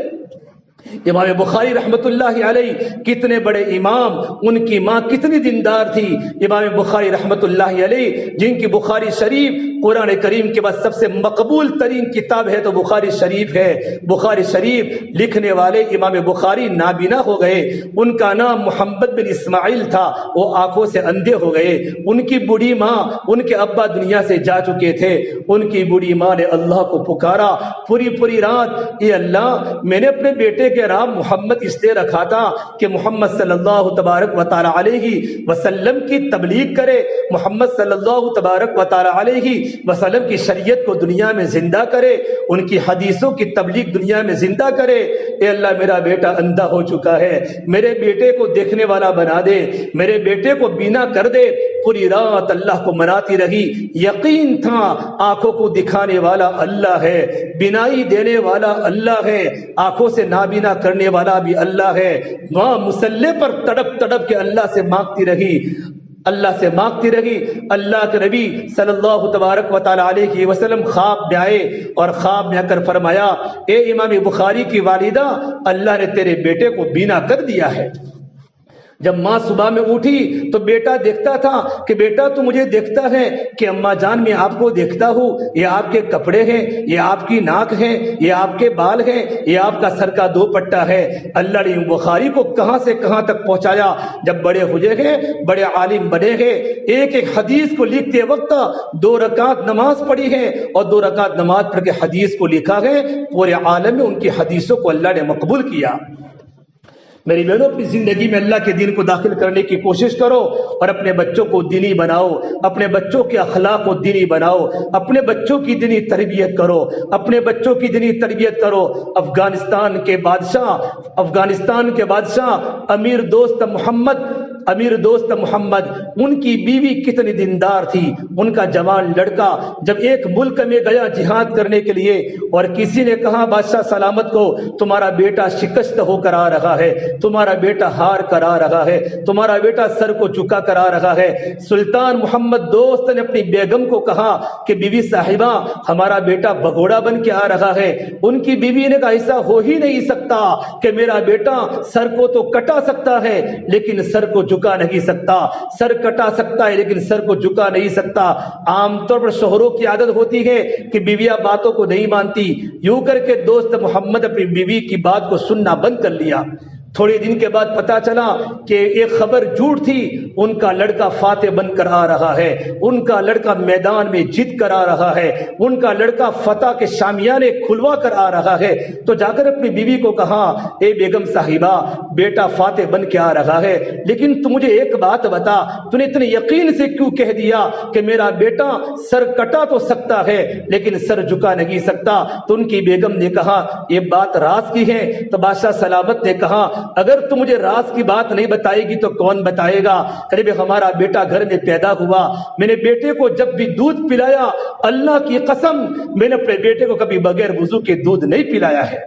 امام بخاری رحمت اللہ علیہ کتنے بڑے امام، ان کی ماں کتنی دیندار تھی۔ امام بخاری رحمت اللہ علیہ جن کی بخاری شریف قرآن کریم کے بعد سب سے مقبول ترین کتاب ہے تو بخاری شریف ہے۔ بخاری شریف لکھنے والے امام بخاری نابینا ہو گئے، ان کا نام محمد بن اسماعیل تھا، وہ آنکھوں سے اندھے ہو گئے۔ ان کی بوڑھی ماں، ان کے ابا دنیا سے جا چکے تھے، ان کی بوڑھی ماں نے اللہ کو پکارا پوری رات، اے اللہ، میں نے اپنے بیٹے کے نام محمد اس لیے رکھا تھا کہ محمد صلی اللہ تبارک و تعالی علیہ وسلم کی تبلیغ کرے، محمد صلی اللہ تبارک و تعالی علیہ وسلم کی شریعت کو دنیا میں زندہ کرے، ان کی حدیثوں کی تبلیغ دنیا میں زندہ کرے۔ اے اللہ، میرا بیٹا اندھا ہو چکا ہے، میرے بیٹے کو دیکھنے والا بنا دے، میرے بیٹے کو بینا کر دے۔ پوری رات اللہ کو مناتی رہی، یقین تھا آنکھوں کو دکھانے والا اللہ ہے، بینائی دینے والا اللہ ہے، آنکھوں سے نابینا کرنے والا بھی اللہ ہے۔ وہاں مصلی پر تڑپ تڑپ کے اللہ سے مانگتی رہی، اللہ سے مانگتی رہی۔ اللہ کے نبی صلی اللہ تبارک و تعالی علیہ وسلم خواب میں آئے اور خواب میں آ کر فرمایا، اے امام بخاری کی والدہ، اللہ نے تیرے بیٹے کو بینا کر دیا ہے۔ جب ماں صبح میں اٹھی تو بیٹا دیکھتا تھا کہ بیٹا تو مجھے دیکھتا ہے کہ اماں جان میں آپ کو دیکھتا ہوں، یہ آپ کے کپڑے ہیں، یہ آپ کی ناک ہے، یہ آپ کے بال ہیں، یہ آپ کا سر کا دوپٹہ ہے۔ اللہ نے بخاری کو کہاں سے کہاں تک پہنچایا۔ جب بڑے ہوئے گئے، بڑے عالم بنے گئے، ایک ایک حدیث کو لکھتے وقت 2 رکعت نماز پڑھی ہے اور 2 رکعت نماز پڑھ کے حدیث کو لکھا ہے۔ پورے عالم میں ان کی حدیثوں کو اللہ نے مقبول کیا۔ میری بہنوں، اپنی زندگی میں اللہ کے دین کو داخل کرنے کی کوشش کرو اور اپنے بچوں کو دینی بناؤ، اپنے بچوں کے اخلاق کو دینی بناؤ، اپنے بچوں کی دینی تربیت کرو، اپنے بچوں کی دینی تربیت کرو۔ افغانستان کے بادشاہ امیر دوست محمد، ان کی بیوی کتنی دیندار تھی۔ ان کا جوان لڑکا جب ایک ملک میں گیا جہاد کرنے کے لیے اور کسی نے کہا بادشاہ سلامت کو، تمہارا بیٹا شکست ہو کر آ رہا ہے، تمہارا بیٹا ہار کر آ رہا ہے، تمہارا بیٹا سر کو جھکا کر آ رہا ہے۔ سلطان محمد دوست نے اپنی بیگم کو کہا کہ بیوی صاحبہ، ہمارا بیٹا بگوڑا بن کے آ رہا ہے۔ ان کی بیوی نے کہا ایسا ہو ہی نہیں سکتا کہ میرا بیٹا سر کو تو کٹا سکتا ہے لیکن سر کو جھکا نہیں سکتا، سر کٹا سکتا ہے لیکن سر کو جھکا نہیں سکتا۔ عام طور پر شوہروں کی عادت ہوتی ہے کہ بیویاں باتوں کو نہیں مانتی، یوں کر کے دوست محمد اپنی بیوی کی بات کو سننا بند کر لیا۔ تھوڑے دن کے بعد پتا چلا کہ ایک خبر جھوٹ تھی، ان کا لڑکا فاتح بن کر آ رہا ہے، ان کا لڑکا میدان میں جیت کر آ رہا ہے، ان کا لڑکا فتح کے شامیانے کھلوا کر آ رہا ہے۔ تو جا کر اپنی بیوی کو کہا، اے بیگم صاحبہ، بیٹا فاتح بن کے آ رہا ہے، لیکن تو مجھے ایک بات بتا، تو نے اتنے یقین سے کیوں کہہ دیا کہ میرا بیٹا سر کٹا تو سکتا ہے لیکن سر جھکا نہیں سکتا؟ تو ان کی بیگم نے کہا یہ بات راز کی ہے۔ تو بادشاہ سلامت نے کہا اگر تو مجھے راز کی بات نہیں بتائے گی تو کون بتائے گا؟ قریب ہمارا بیٹا گھر میں پیدا ہوا، میں نے بیٹے کو جب بھی دودھ پلایا، اللہ کی قسم میں نے اپنے بیٹے کو کبھی بغیر وضو کے دودھ نہیں پلایا ہے۔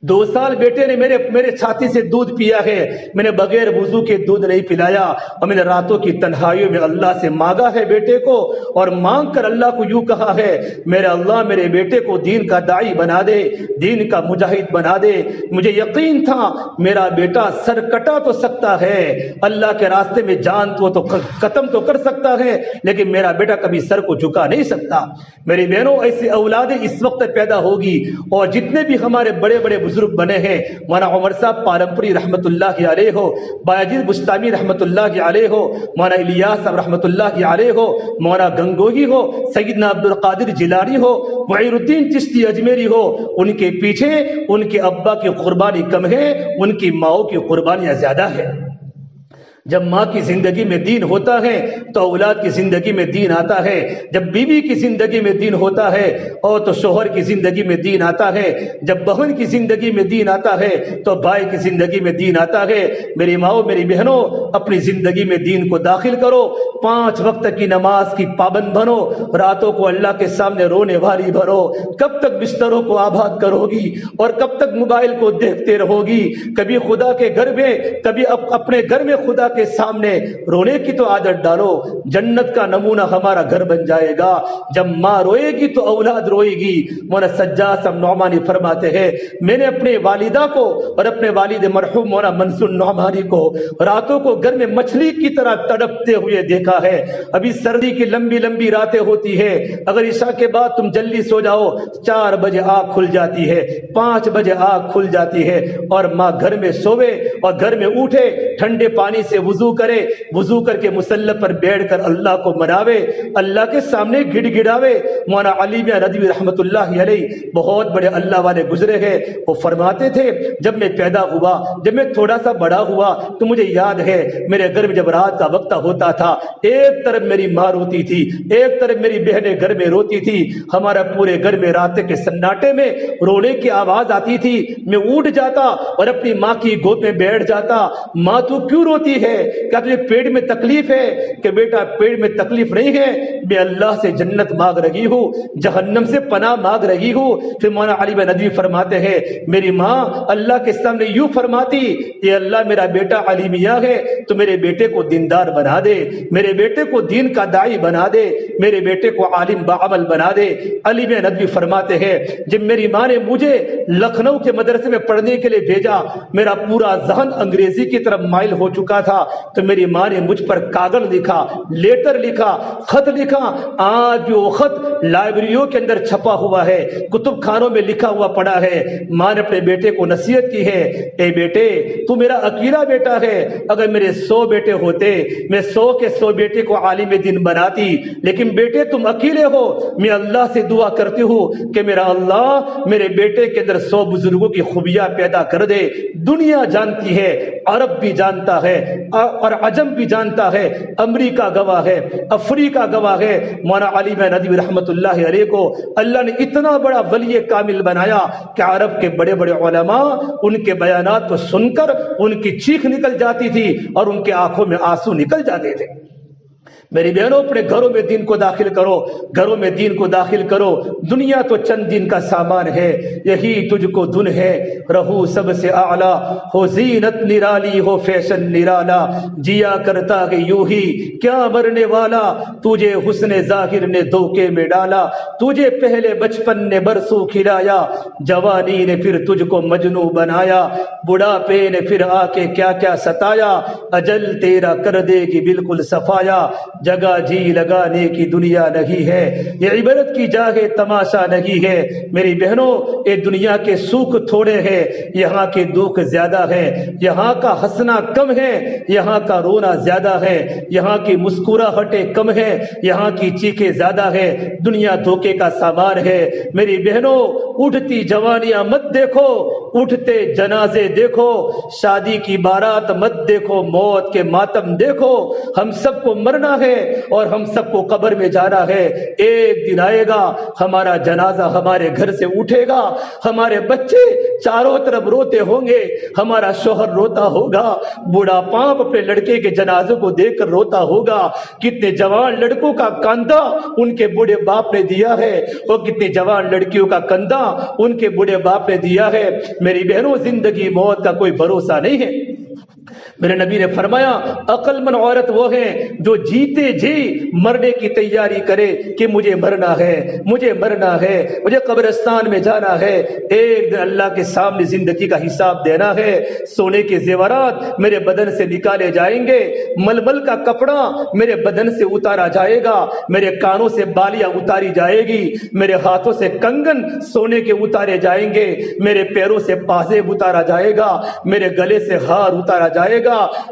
2 سال بیٹے نے میرے چھاتی سے دودھ پیا ہے، میں نے بغیر وضو کے دودھ نہیں پلایا، اور میں نے راتوں کی تنہائیوں میں اللہ سے مانگا ہے بیٹے کو، اور مانگ کر اللہ کو یوں کہا ہے میرے اللہ میرے بیٹے کو دین کا داعی بنا دے، دین کا مجاہد بنا دے۔ مجھے یقین تھا میرا بیٹا سر کٹا تو سکتا ہے، اللہ کے راستے میں جان تو ختم تو کر سکتا ہے، لیکن میرا بیٹا کبھی سر کو جھکا نہیں سکتا۔ میری بہنوں، ایسی اولادیں اس وقت پیدا ہوگی، اور جتنے بھی ہمارے بڑے بڑے بزرگ بنے ہیں، مولانا عمر صاحب پالمپوری رحمت اللہ علیہ ہو، بایزید بستامی رحمت اللہ علیہ ہو، مولانا الیاس صاحب رحمت اللہ علیہ ہو، مولانا گنگوہی ہو، سیدنا عبد القادر جیلانی ہو، معین الدین چشتی اجمیری ہو، ان کے پیچھے ان کے ابا کی قربانی کم ہے، ان کی ماؤں کی قربانیاں زیادہ ہے۔ جب ماں کی زندگی میں دین ہوتا ہے تو اولاد کی زندگی میں دین آتا ہے، جب بیوی کی زندگی میں دین ہوتا ہے اور تو شوہر کی زندگی میں دین آتا ہے، جب بہن کی زندگی میں دین آتا ہے تو بھائی کی زندگی میں دین آتا ہے۔ میری ماؤں میری بہنوں، اپنی زندگی میں دین کو داخل کرو، 5 وقت کی نماز کی پابند بنو، راتوں کو اللہ کے سامنے رونے والی بنو۔ کب تک بستروں کو آباد کرو گی اور کب تک موبائل کو دیکھتے رہو گی؟ کبھی خدا کے گھر میں، کبھی اپنے گھر میں خدا کے سامنے رونے کی تو عادت ڈالو، جنت کا نمونہ ہمارا گھر بن جائے گا۔ جب ماں روئے گی تو اولاد روئے گی۔ مولانا سجاد صاحب نعمانی فرماتے ہیں میں نے اپنے والدہ کو اور اپنے والد مرحوم مولانا منصور نعمانی کو راتوں کو گھر میں مچھلی کی طرح تڑپتے ہوئے دیکھا ہے۔ ابھی سردی کی لمبی لمبی راتیں ہوتی ہے، اگر عشاء کے بعد تم جلدی سو جاؤ 4 بجے آنکھ کھل جاتی ہے، 5 بجے آنکھ کھل جاتی ہے، اور ماں گھر میں سوے اور گھر میں اٹھے، ٹھنڈے پانی سے وضو کرے، وضو کر کے مصلی پر بیٹھ کر اللہ کو مناوے، اللہ کے سامنے گڑ گڑاوے۔ مولانا علی میاں ندوی رحمت اللہ علیہ بہت بڑے اللہ والے گزرے ہیں، وہ فرماتے تھے جب میں پیدا ہوا، جب میں تھوڑا سا بڑا ہوا تو مجھے یاد ہے میرے گھر میں جب رات کا وقت ہوتا تھا، ایک طرف میری ماں روتی تھی، ایک طرف میری بہنیں گھر میں روتی تھی، ہمارا پورے گھر میں رات کے سناٹے میں رونے کی آواز آتی تھی۔ میں اٹھ جاتا اور اپنی ماں کی گود میں بیٹھ جاتا، ماں تو کیوں روتی ہے؟ ہے؟ کیا تجھے پیٹ میں تکلیف ہے؟ کہ بیٹا پیٹ میں تکلیف نہیں ہے، میں اللہ سے جنت مانگ رہی ہوں، جہنم سے پناہ مانگ رہی ہوں۔ پھر مولانا علی بن ندوی فرماتے ہیں میری ماں اللہ کے سامنے یوں فرماتی، اے اللہ میرا بیٹا علی میاں ہے تو میرے بیٹے کو دیندار بنا دے، میرے بیٹے کو دین کا داعی بنا دے، میرے بیٹے کو عالم باعمل بنا دے۔ علی بن ندوی فرماتے ہیں جب میری ماں نے مجھے لکھنؤ کے مدرسے میں پڑھنے کے لیے بھیجا، میرا پورا ذہن انگریزی کی طرف مائل ہو چکا تھا، تو میری ماں نے مجھ پر کاغذ لکھا، لیٹر لکھا، خط لکھا۔ آج بھی وہ خط لائبریریوں کے اندر چھپا ہوا ہے، کتب خانوں میں لکھا ہوا پڑا ہے۔ ماں نے اپنے بیٹے کو نصیحت کی ہے، اے بیٹے تو میرا اکیلا بیٹا ہے، اگر میرے 100 بیٹے ہوتے میں 100 کے 100 بیٹے کو عالم دین بناتی، لیکن بیٹے تم اکیلے ہو۔ میں اللہ سے دعا کرتی ہوں کہ میرا اللہ میرے بیٹے کے اندر 100 بزرگوں کی خوبیاں پیدا کر دے۔ دنیا جانتی ہے، عرب بھی جانتا ہے اور عجم بھی جانتا ہے، امریکہ گواہ ہے، افریقہ گواہ ہے، مولانا علی بن ندوی رحمت اللہ علیہ کو اللہ نے اتنا بڑا ولی کامل بنایا کہ عرب کے بڑے بڑے علماء ان کے بیانات کو سن کر ان کی چیخ نکل جاتی تھی اور ان کے آنکھوں میں آنسو نکل جاتے تھے۔ میری بہنوں اپنے گھروں میں دین کو داخل کرو، گھروں میں دین کو داخل کرو۔ دنیا تو چند دن کا سامان ہے، یہی تجھ کو دن ہے، رہو سب سے اعلیٰ، ہو زینت نرالی، ہو فیشن نرالا، جیا کرتا ہے یوں ہی کیا مرنے والا، تجھے حسن ظاہر نے دھوکے میں ڈالا، تجھے پہلے بچپن نے برسوں کھلایا، جوانی نے پھر تجھ کو مجنوں بنایا، بڑھاپے نے پھر آ کے کیا کیا ستایا، اجل تیرا کر دے گی بالکل صفایا، جگہ جی لگانے کی دنیا نہیں ہے، یہ عبرت کی جگہ تماشا نہیں ہے۔ میری بہنوں یہ دنیا کے سوکھ تھوڑے ہیں، یہاں کے دکھ زیادہ ہے، یہاں کا ہنسنا کم ہے، یہاں کا رونا زیادہ ہے، یہاں کی مسکراہٹیں کم ہے، یہاں کی چیخیں زیادہ ہے۔ دنیا دھوکے کا سامان ہے۔ میری بہنوں اٹھتی جوانیاں مت دیکھو، اٹھتے جنازے دیکھو، شادی کی بارات مت دیکھو، موت کے ماتم دیکھو۔ ہم سب کو مرنا ہے اور ہم سب کو قبر میں جانا ہے۔ ایک دن آئے گا ہمارا جنازہ ہمارے گھر سے اٹھے گا، ہمارے بچے چاروں طرف روتے ہوں گے، ہمارا شوہر روتا ہوگا، بوڑھا پاپ اپنے لڑکے کے جنازے کو دیکھ کر روتا ہوگا۔ کتنے جوان لڑکوں کا کاندھا ان کے بوڑھے باپ نے دیا ہے اور کتنے جوان لڑکیوں کا کندھا ان کے بوڑھے باپ نے دیا ہے۔ میری بہنوں زندگی موت کا کوئی بھروسہ نہیں ہے۔ میرے نبی نے فرمایا عقل مند عورت وہ ہے جو جیتے جی مرنے کی تیاری کرے کہ مجھے مرنا ہے، مجھے مرنا ہے، مجھے قبرستان میں جانا ہے، ایک دن اللہ کے سامنے زندگی کا حساب دینا ہے۔ سونے کے زیورات میرے بدن سے نکالے جائیں گے، ململ کا کپڑا میرے بدن سے اتارا جائے گا، میرے کانوں سے بالیاں اتاری جائے گی، میرے ہاتھوں سے کنگن سونے کے اتارے جائیں گے، میرے پیروں سے پازیب اتارا جائے گا، میرے گلے سے ہار اتارا جائے گا۔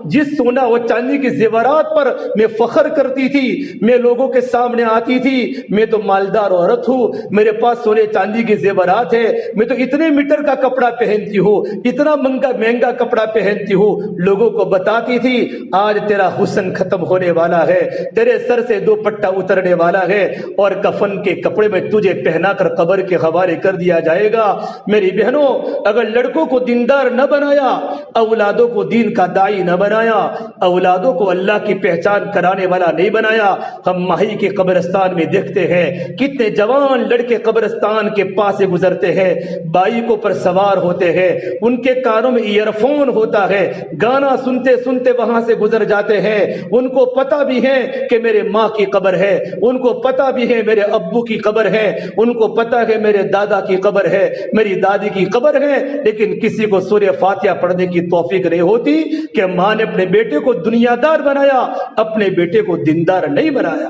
جس سونا و چاندی کے زیورات پر میں فخر کرتی تھی، میں لوگوں کے سامنے آتی تھی، میں تو مالدار عورت ہوں، میرے پاس سونے چاندی کے زیورات ہے، میں تو اتنے میٹر کا کپڑا پہنتی ہوں، اتنا مہنگا کپڑا پہنتی ہوں، لوگوں کو بتاتی تھی آج تیرا حسن ختم ہونے والا ہے، تیرے سر سے دوپٹہ اترنے والا ہے اور کفن کے کپڑے میں تجھے پہنا کر قبر کے حوالے کر دیا جائے گا۔ میری بہنوں اگر لڑکوں کو دیندار نہ بنایا، اولادوں کو دین کا داعی نہ بنایا، اولادوں کو اللہ کی پہچان کرانے والا نہیں بنایا، ہم ماہی کے قبرستان میں دیکھتے ہیں کتنے جوان لڑکے قبرستان کے پاس سے گزرتے ہیں، بائیکوں پر سوار ہوتے ہیں، ان کے کانوں میں ایئر فون ہوتا ہے، گانا سنتے سنتے وہاں سے گزر جاتے ہیں۔ ان کو پتہ بھی ہے کہ میرے ماں کی قبر ہے، ان کو پتہ بھی ہے میرے ابو کی قبر ہے، ان کو پتہ ہے میرے دادا کی قبر ہے، میری دادی کی قبر ہے، لیکن کسی کو سورہ فاتحہ پڑھنے کی توفیق نہیں ہوتی کہ ماں نے اپنے بیٹے کو دنیا دار بنایا، اپنے بیٹے کو دیندار نہیں بنایا۔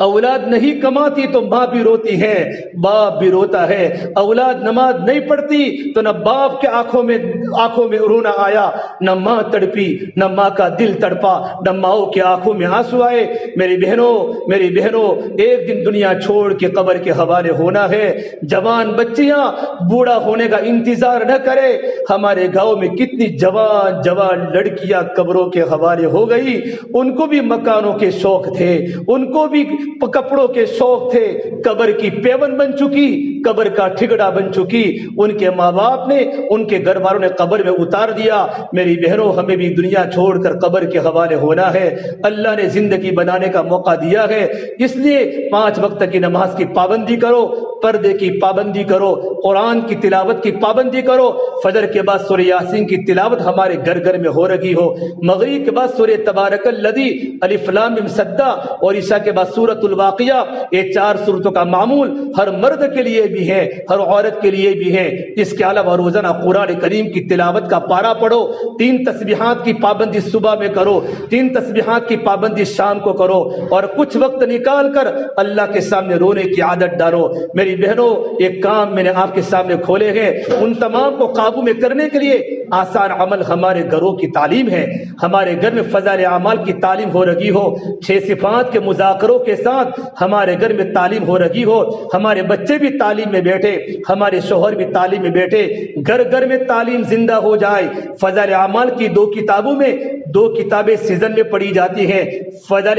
اولاد نہیں کماتی تو ماں بھی روتی ہے، باپ بھی روتا ہے، اولاد نماز نہیں پڑھتی تو نہ باپ کے آنکھوں میں رونا آیا، نہ ماں تڑپی، نہ ماں کا دل تڑپا، نہ ماؤں کے آنکھوں میں آنسو آئے۔ میری بہنوں ایک دن دنیا چھوڑ کے قبر کے حوالے ہونا ہے۔ جوان بچیاں بوڑھا ہونے کا انتظار نہ کرے۔ ہمارے گاؤں میں کتنی جوان لڑکیاں قبروں کے حوالے ہو گئی، ان کو بھی مکانوں کے شوق تھے، ان کو بھی کپڑوں کے شوق تھے، قبر کی پیون بن چکی، قبر کا ٹھکڑا بن چکی، ان کے ماں باپ نے، ان کے گھر والوں نے قبر میں اتار دیا۔ میری بہنوں، ہمیں بھی دنیا چھوڑ کر قبر کے حوالے ہونا ہے۔ اللہ نے زندگی بنانے کا موقع دیا ہے، اس لیے 5 وقت کی نماز کی پابندی کرو، پردے کی پابندی کرو، قرآن کی تلاوت کی پابندی کرو۔ فجر کے بعد سورہ یاسین کی تلاوت ہمارے گھر گھر میں ہو رہی ہو، مغرب کے بعد سورہ تبارک الذی، الف لام میم سجدہ، اور عشاء کے بعد سورۃ الواقعہ۔ یہ 4 سورتوں کا معمول ہر مرد کے لیے بھی ہے، ہر عورت کے لیے بھی ہے۔ اس کے علاوہ روزانہ قرآن کریم کی تلاوت کا پارہ پڑھو، 3 تسبیحات کی پابندی صبح میں کرو، 3 تسبیحات کی پابندی شام کو کرو، اور کچھ وقت نکال کر اللہ کے سامنے رونے کی عادت ڈالو۔ میری بہنوں، ایک کام میں نے آپ کے سامنے کھولے ہیں، ان تمام کو قابو میں کرنے کے لیے آسان عمل ہمارے گھروں کی تعلیم ہے۔ ہمارے گھر میں فضائل اعمال کی تعلیم ہو رہی ہو، 6 صفات کے مذاکروں کے ساتھ ہمارے گھر میں تعلیم ہو رہی ہو، ہمارے بچے بھی تعلیم میں بیٹھے، ہمارے شوہر بھی تعلیم میں بیٹھے، گھر گھر میں تعلیم زندہ ہو جائے۔ فضائل اعمال کی 2 کتابوں میں 2 کتابیں سیزن میں پڑھی جاتی ہیں، فضائل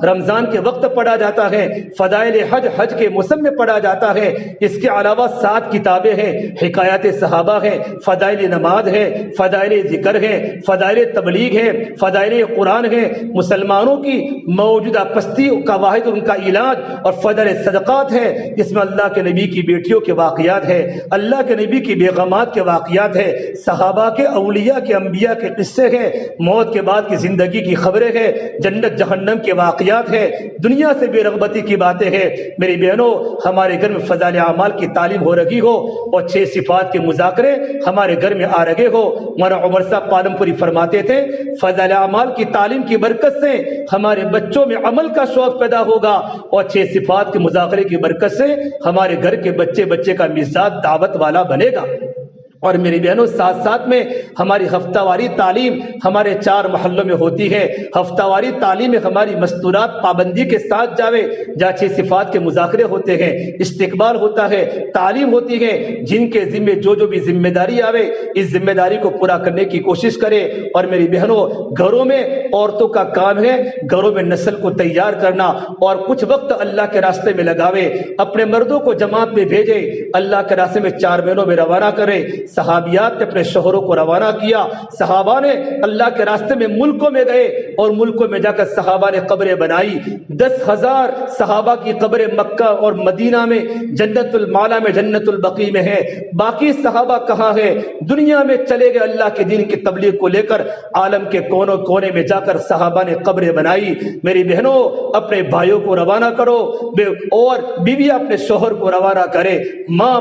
رمضان کے وقت پڑھا جاتا ہے، فضائل حج کے موسم میں پڑھا جاتا ہے۔ اس کے علاوہ 7 کتابیں ہیں، حکایات صحابہ ہے، فضائل نماز ہے، فضائل ذکر ہے، فضائل تبلیغ ہے، فضائل قرآن ہے، مسلمانوں کی موجودہ پستی کا واحد ان کا علاج، اور فضائل صدقات ہے، جس میں اللہ کے نبی کی بیٹیوں کے واقعات ہے، اللہ کے نبی کی بیگمات کے واقعات ہے، صحابہ کے، اولیاء کے، انبیاء کے قصے ہیں، موت کے بعد کی زندگی کی خبریں ہیں، جنت جہنم کے واقعات ہے، دنیا سے بے رغبتی کی باتیں ہیں۔ میری بہنوں، ہمارے گھر میں فضائل اعمال کی تعلیم ہو رہی ہو، اور 6 صفات کے مذاکرے ہمارے گھر میں آ رہے ہو۔ مولانا عمر صاحب پالم پوری فرماتے تھے، فضائل اعمال کی تعلیم کی برکت سے ہمارے بچوں میں عمل کا شوق پیدا ہوگا، اور 6 صفات کے مذاکرے کی برکت سے ہمارے گھر کے بچے کا مزاج دعوت والا بنے گا۔ اور میری بہنوں، ساتھ ساتھ میں ہماری ہفتہ واری تعلیم ہمارے 4 محلوں میں ہوتی ہے۔ ہفتہ واری تعلیم میں ہماری مستورات پابندی کے ساتھ جاوے، جہاں 6 صفات کے مذاکرے ہوتے ہیں، استقبال ہوتا ہے، تعلیم ہوتی ہے۔ جن کے ذمے جو بھی ذمہ داری آوے، اس ذمہ داری کو پورا کرنے کی کوشش کرے۔ اور میری بہنوں، گھروں میں عورتوں کا کام ہے گھروں میں نسل کو تیار کرنا، اور کچھ وقت اللہ کے راستے میں لگاوے، اپنے مردوں کو جماعت میں بھیجے، اللہ کے راستے میں 4 مہینوں میں روانہ کرے۔ صحابیات نے اپنے شوہروں کو روانہ کیا، صحابہ نے اللہ کے راستے میں ملکوں میں گئے، اور ملکوں میں جا کر صحابہ نے قبریں بنائی۔ 10,000 صحابہ کی قبریں مکہ اور مدینہ میں، جنت المعلا میں، جنت البقیع میں ہے۔ باقی صحابہ کہاں ہیں؟ دنیا میں چلے گئے اللہ کے دین کی تبلیغ کو لے کر، عالم کے کونوں کونے میں جا کر صحابہ نے قبریں بنائی۔ میری بہنوں، اپنے بھائیوں کو روانہ کرو، اور بیوی اپنے شوہر کو روانہ کرے، ماں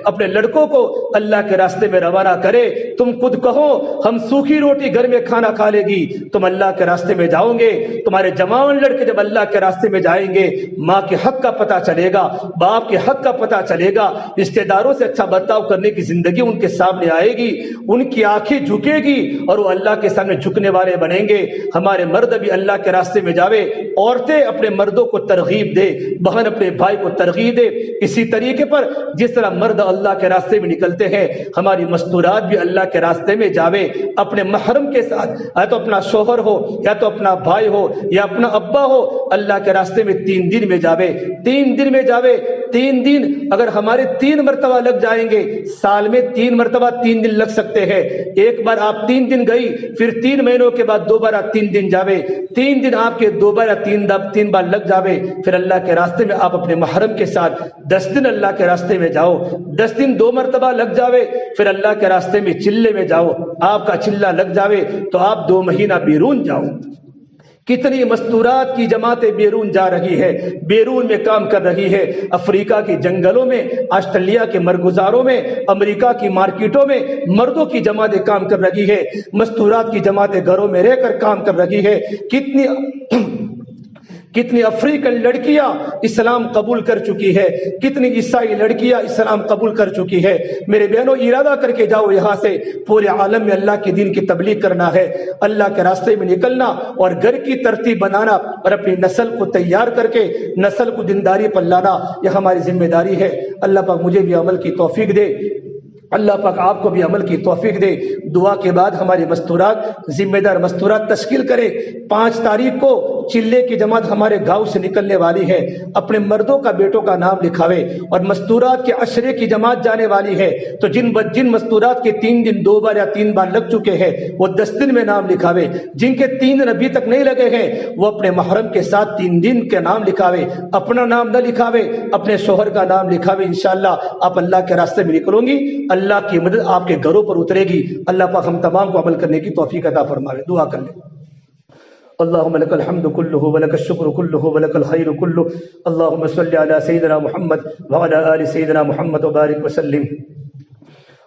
اپنے لڑکوں کو اللہ کے راستے میں روانہ کرے۔ تم خود کہو، ہم سوکھی روٹی گھر میں کھانا کھا لے گی، تم اللہ کے راستے میں جاؤ گے۔ تمہارے جوان لڑکے جب اللہ کے راستے میں جائیں گے، ماں کے حق کا پتہ چلے گا، باپ کے حق کا پتہ چلے گا، رشتہ داروں سے اچھا برتاؤ کرنے کی زندگی ان کے سامنے آئے گی، ان کی آنکھیں جھکے گی، اور وہ اللہ کے سامنے جھکنے والے بنیں گے۔ ہمارے مرد بھی اللہ کے راستے میں جاوے، عورتیں اپنے مردوں کو ترغیب دے، بہن اپنے بھائی کو ترغیب دے۔ اسی طریقے پر جس طرح مرد اللہ کے راستے میں نکلتے ہیں، ہماری مستورات بھی اللہ کے راستے میں جاوے، اپنے محرم کے ساتھ، یا تو اپنا شوہر ہو، یا تو اپنا بھائی ہو، یا اپنا ابا ہو، اللہ کے راستے میں 3 دن میں جاوے، 3 دن میں جاوے۔ 3 دن اگر ہمارے 3 مرتبہ لگ جائیں گے، سال میں 3 مرتبہ 3 دن لگ سکتے ہیں۔ ایک بار آپ 3 دن گئی، پھر 3 مہینوں کے بعد دوبارہ 3 دن جاوے، 3 دن آپ کے دوبارہ 3 بار لگ جاوے، پھر اللہ کے راستے میں آپ اپنے محرم کے ساتھ 10 دن اللہ کے راستے میں جاؤ، 10 دن 2 مرتبہ لگ جاوے، پھر اللہ کے راستے میں چلے میں جاؤ، آپ کا چلہ لگ جاوے تو آپ 2 مہینہ بیرون جاؤ۔ کتنی مستورات کی جماعتیں بیرون جا رہی ہے، بیرون میں کام کر رہی ہے، افریقہ کے جنگلوں میں، آسٹریلیا کے مرغزاروں میں، امریکہ کی مارکیٹوں میں مردوں کی جماعتیں کام کر رہی ہے، مستورات کی جماعتیں گھروں میں رہ کر کام کر رہی ہے۔ کتنی افریقن لڑکیاں اسلام قبول کر چکی ہے، کتنی عیسائی لڑکیاں اسلام قبول کر چکی ہے۔ میرے بہنوں، ارادہ کر کے جاؤ، یہاں سے پورے عالم میں اللہ کے دین کی تبلیغ کرنا ہے، اللہ کے راستے میں نکلنا، اور گھر کی ترتیب بنانا، اور اپنی نسل کو تیار کر کے نسل کو دینداری پر لانا، یہ ہماری ذمہ داری ہے۔ اللہ پاک مجھے بھی عمل کی توفیق دے، اللہ پاک آپ کو بھی عمل کی توفیق دے۔ دعا کے بعد ہماری مستورات، ذمہ دار مستورات تشکیل کرے۔ 5 تاریخ کو
چلے کی جماعت ہمارے گاؤں سے نکلنے والی ہے، اپنے مردوں کا بیٹوں کا نام لکھاوے، اور مستورات کے عشرے کی جماعت جانے والی ہے تو جن مستورات کے 3 دن 2 بار یا 3 بار لگ چکے ہیں وہ 10 دن میں نام لکھاوے، جن کے 3 دن ابھی تک نہیں لگے ہیں وہ اپنے محرم کے ساتھ 3 دن کے نام لکھاوے، اپنا نام نہ لکھاوے، اپنے شوہر کا نام لکھاوے۔ انشاءاللہ آپ اللہ کے راستے میں نکلوں گی، اللہ کی مدد آپ کے گھروں پر اترے گی۔ اللہ پاک ہم تمام کو عمل کرنے کی توفیق عطا فرمائے۔ دعا کر لیں۔ اللهم لك الحمد كله ولك الشكر كله ولك الخير كله، اللهم صل على سيدنا محمد وعلى آل سيدنا محمد وبارك وسلم۔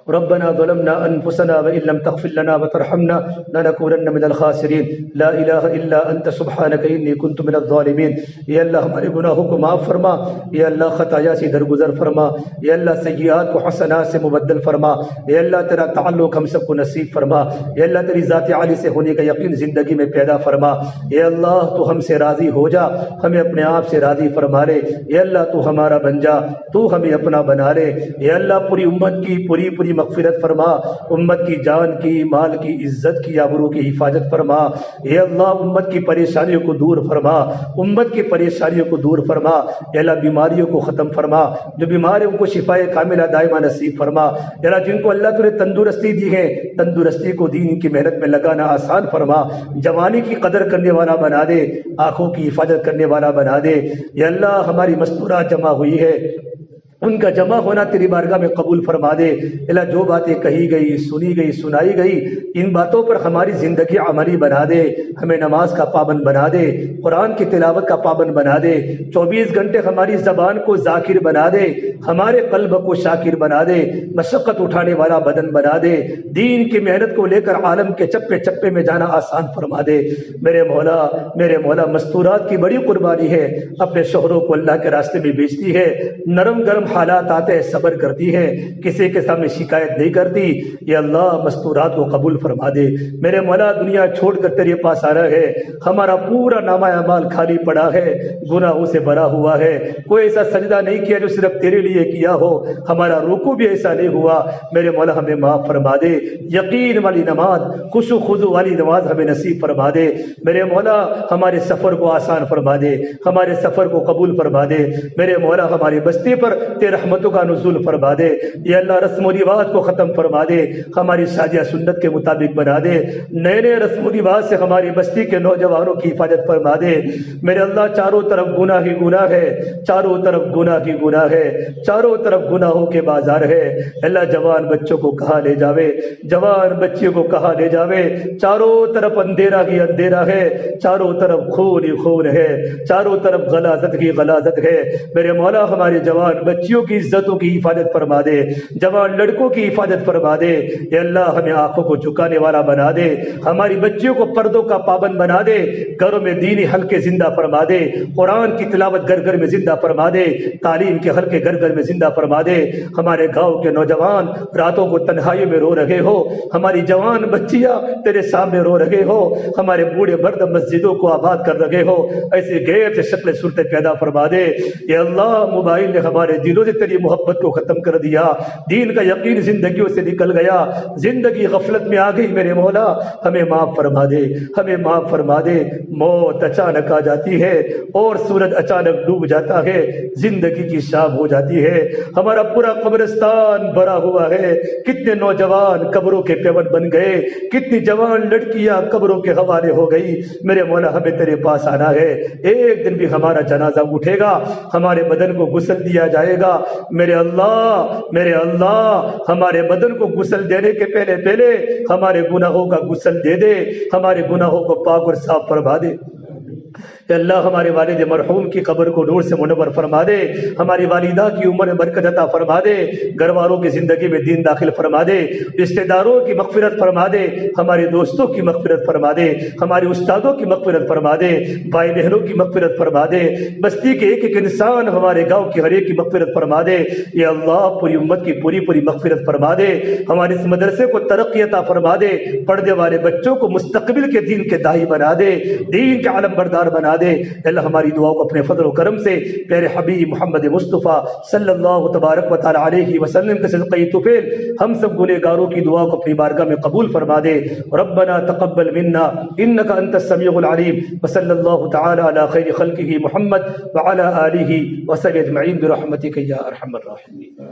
ربنا ظلمنا أنفسنا وإن لم تغفر لنا وترحمنا لنكونن من الخاسرين، لا إله إلا أنت سبحانك إني كنت من الظالمين۔ یا اللہ ہمارے گناہوں کو معاف فرما، یا اللہ خطایا سے درگزر فرما، یا اللہ سیئات کو حسنات سے مبدل فرما، یا اللہ تیرا تعلق ہم سب کو نصیب فرما، یا اللہ تیری ذات عالی سے ہونے کا یقین زندگی میں پیدا فرما۔ یا اللہ تو ہم سے راضی ہو جا، ہمیں اپنے آپ سے راضی فرما لے، یا اللہ تو ہمارا بن جا، تو ہمیں اپنا بنا لے، یا اللہ پوری امت کی پوری مغفرت فرما، امت کی جان کی مال کی عزت کی آبرو کی حفاظت فرما، اے اللہ امت کی پریشانیوں کو دور فرما، امت کی پریشانیوں کو دور فرما، اے اللہ بیماریوں کو ختم فرما، جو بیمار ہیں ان کو شفائے کاملہ دائمہ نصیب فرما، اے اللہ جن کو اللہ تو نے تندرستی دی ہے تندرستی کو دین کی محنت میں لگانا آسان فرما، جوانی کی قدر کرنے والا بنا دے، آنکھوں کی حفاظت کرنے والا بنا دے۔ یا اللہ ہماری مستورات جمع ہوئی ہے، ان کا جمع ہونا تیری بارگاہ میں قبول فرما دے۔ اللہ جو باتیں کہی گئی، سنی گئی، سنائی گئی، ان باتوں پر ہماری زندگی عملی بنا دے، ہمیں نماز کا پابند بنا دے، قرآن کی تلاوت کا پابند بنا دے، 24 گھنٹے ہماری زبان کو ذاکر بنا دے، ہمارے قلب کو شاکر بنا دے، مشقت اٹھانے والا بدن بنا دے، دین کی محنت کو لے کر عالم کے چپے چپے میں جانا آسان فرما دے۔ میرے مولا مستورات کی بڑی قربانی ہے، اپنے شوہروں کو اللہ کے راستے میں بیچتی ہے، نرم گرم حالات آتے ہیں صبر کرتی ہے، کسی کے سامنے شکایت نہیں کرتی۔ یا اللہ مستورات کو قبول فرما دے۔ میرے مولا دنیا چھوڑ کر تیرے پاس آ رہا ہے، ہمارا پورا نامہ اعمال خالی پڑا ہے، گناہوں سے بھرا ہوا ہے، کوئی ایسا سجدہ نہیں کیا جو صرف تیرے لیے کیا ہو، ہمارا رکوع بھی ایسا نہیں ہوا۔ میرے مولا ہمیں معاف فرما دے، یقین والی نماز، خشوع خضوع والی نماز ہمیں نصیب فرما دے۔ میرے مولا ہمارے سفر کو آسان فرما دے، ہمارے سفر کو قبول فرما دے۔ میرے مولا ہماری بستی پر تیرے رحمتوں کا نزول فرما دے۔ یا اللہ رسم و رواج کو ختم فرما دے، ہماری شادیاں سنت کے مطابق بنا دے، نئے رسم و رواج سے ہماری بستی کے نوجوانوں کی حفاظت فرما دے۔ میرے اللہ چاروں طرف گناہ ہی گناہ ہے، چاروں طرف گناہ ہی گناہ ہے، چاروں طرف گناہوں کے بازار ہے۔ اللہ جوان بچوں کو کہاں لے جاوے، جوان بچیوں کو کہاں لے جاوے، چاروں طرف اندھیرا ہی اندھیرا ہے، چاروں طرف خون ہی خون ہے، چاروں طرف غلاظت ہی غلاظت ہے۔ میرے مولا ہمارے جوان بچیوں کی عزتوں کی حفاظت فرما دے، جوان لڑکوں کی حفاظت فرما دے۔ اے اللہ ہمیں آنکھوں کو جھکانے والا بنا دے، ہماری بچیوں کو پردوں کا پابند بنا دے، گھروں میں دینی حلقے زندہ فرما دے، قرآن کی تلاوت گھر گھر میں زندہ فرما دے، تعلیم کے حلقے گھر گھر میں زندہ فرما دے۔ ہمارے گاؤں کے نوجوان راتوں کو تنہائیوں میں رو رہے ہو، ہماری جوان بچیاں تیرے سامنے رو رہے ہو، ہمارے بوڑھے مرد مسجدوں کو آباد کر رہے ہو، ایسے غیر سے شکل صورتیں پیدا فرما دے۔ اے اللہ موبائل نے ہمارے دلوں سے تیری محبت کو ختم کر دیا، دین کا یقین زندگیوں سے نکل گیا، زندگی غفلت میں آ گئی۔ میرے مولا ہمیں معاف فرما دے، ہمیں معاف فرما دے۔ موت اچانک آ جاتی ہے اور سورج اچانک ڈوب جاتا ہے، زندگی کی شام ہو جاتی ہے، ہمارا پورا قبرستان بھرا ہوا ہے، کتنے نوجوان قبروں کے پیون بن گئے، کتنی جوان لڑکیاں قبروں کے حوالے ہو گئی۔ میرے مولا ہمیں تیرے پاس آنا ہے، ایک دن بھی ہمارا جنازہ اٹھے گا، ہمارے بدن کو غسل دیا جائے گا۔ میرے اللہ ہمارے بدن کو غسل دینے کے پہلے ہمارے گناہوں کا غسل دے دے، ہمارے گناہوں کو پاک اور صاف فرما دے۔ کہ اللہ ہمارے والد مرحوم کی قبر کو نور سے منور فرما دے، ہماری والدہ کی عمر میں برکت عطا فرما دے، گھر والوں کی زندگی میں دین داخل فرما دے، رشتہ داروں کی مغفرت فرما دے، ہمارے دوستوں کی مغفرت فرما دے، ہمارے استادوں کی مغفرت فرما دے، بھائی بہنوں کی مغفرت فرما دے، بستی کے ایک ایک انسان ہمارے گاؤں کی ہر ایک کی مغفرت فرما دے۔ یا اللہ پوری امت کی پوری مغفرت فرما دے، ہمارے اس مدرسے کو ترقی عطا فرما دے، پڑھنے والے بچوں کو مستقبل کے دین کے داعی بنا دے، دین کے علم بردار بنا دے۔ اللہ ہماری دعاؤں کو اپنے فضل و کرم سے پیارے حبیب محمد مصطفیٰ صلی اللہ تبارک و تعالی علیہ وسلم کے صدقہ طفیل ہم سب گنہگاروں کی دعا کو اپنی بارگاہ میں قبول فرما دے۔ ربنا تقبل منا انك انت السميع العليم وصلى الله تعالى على خير خلقه محمد وعلى آله وصحبه اجمعين برحمتك يا ارحم الراحمين۔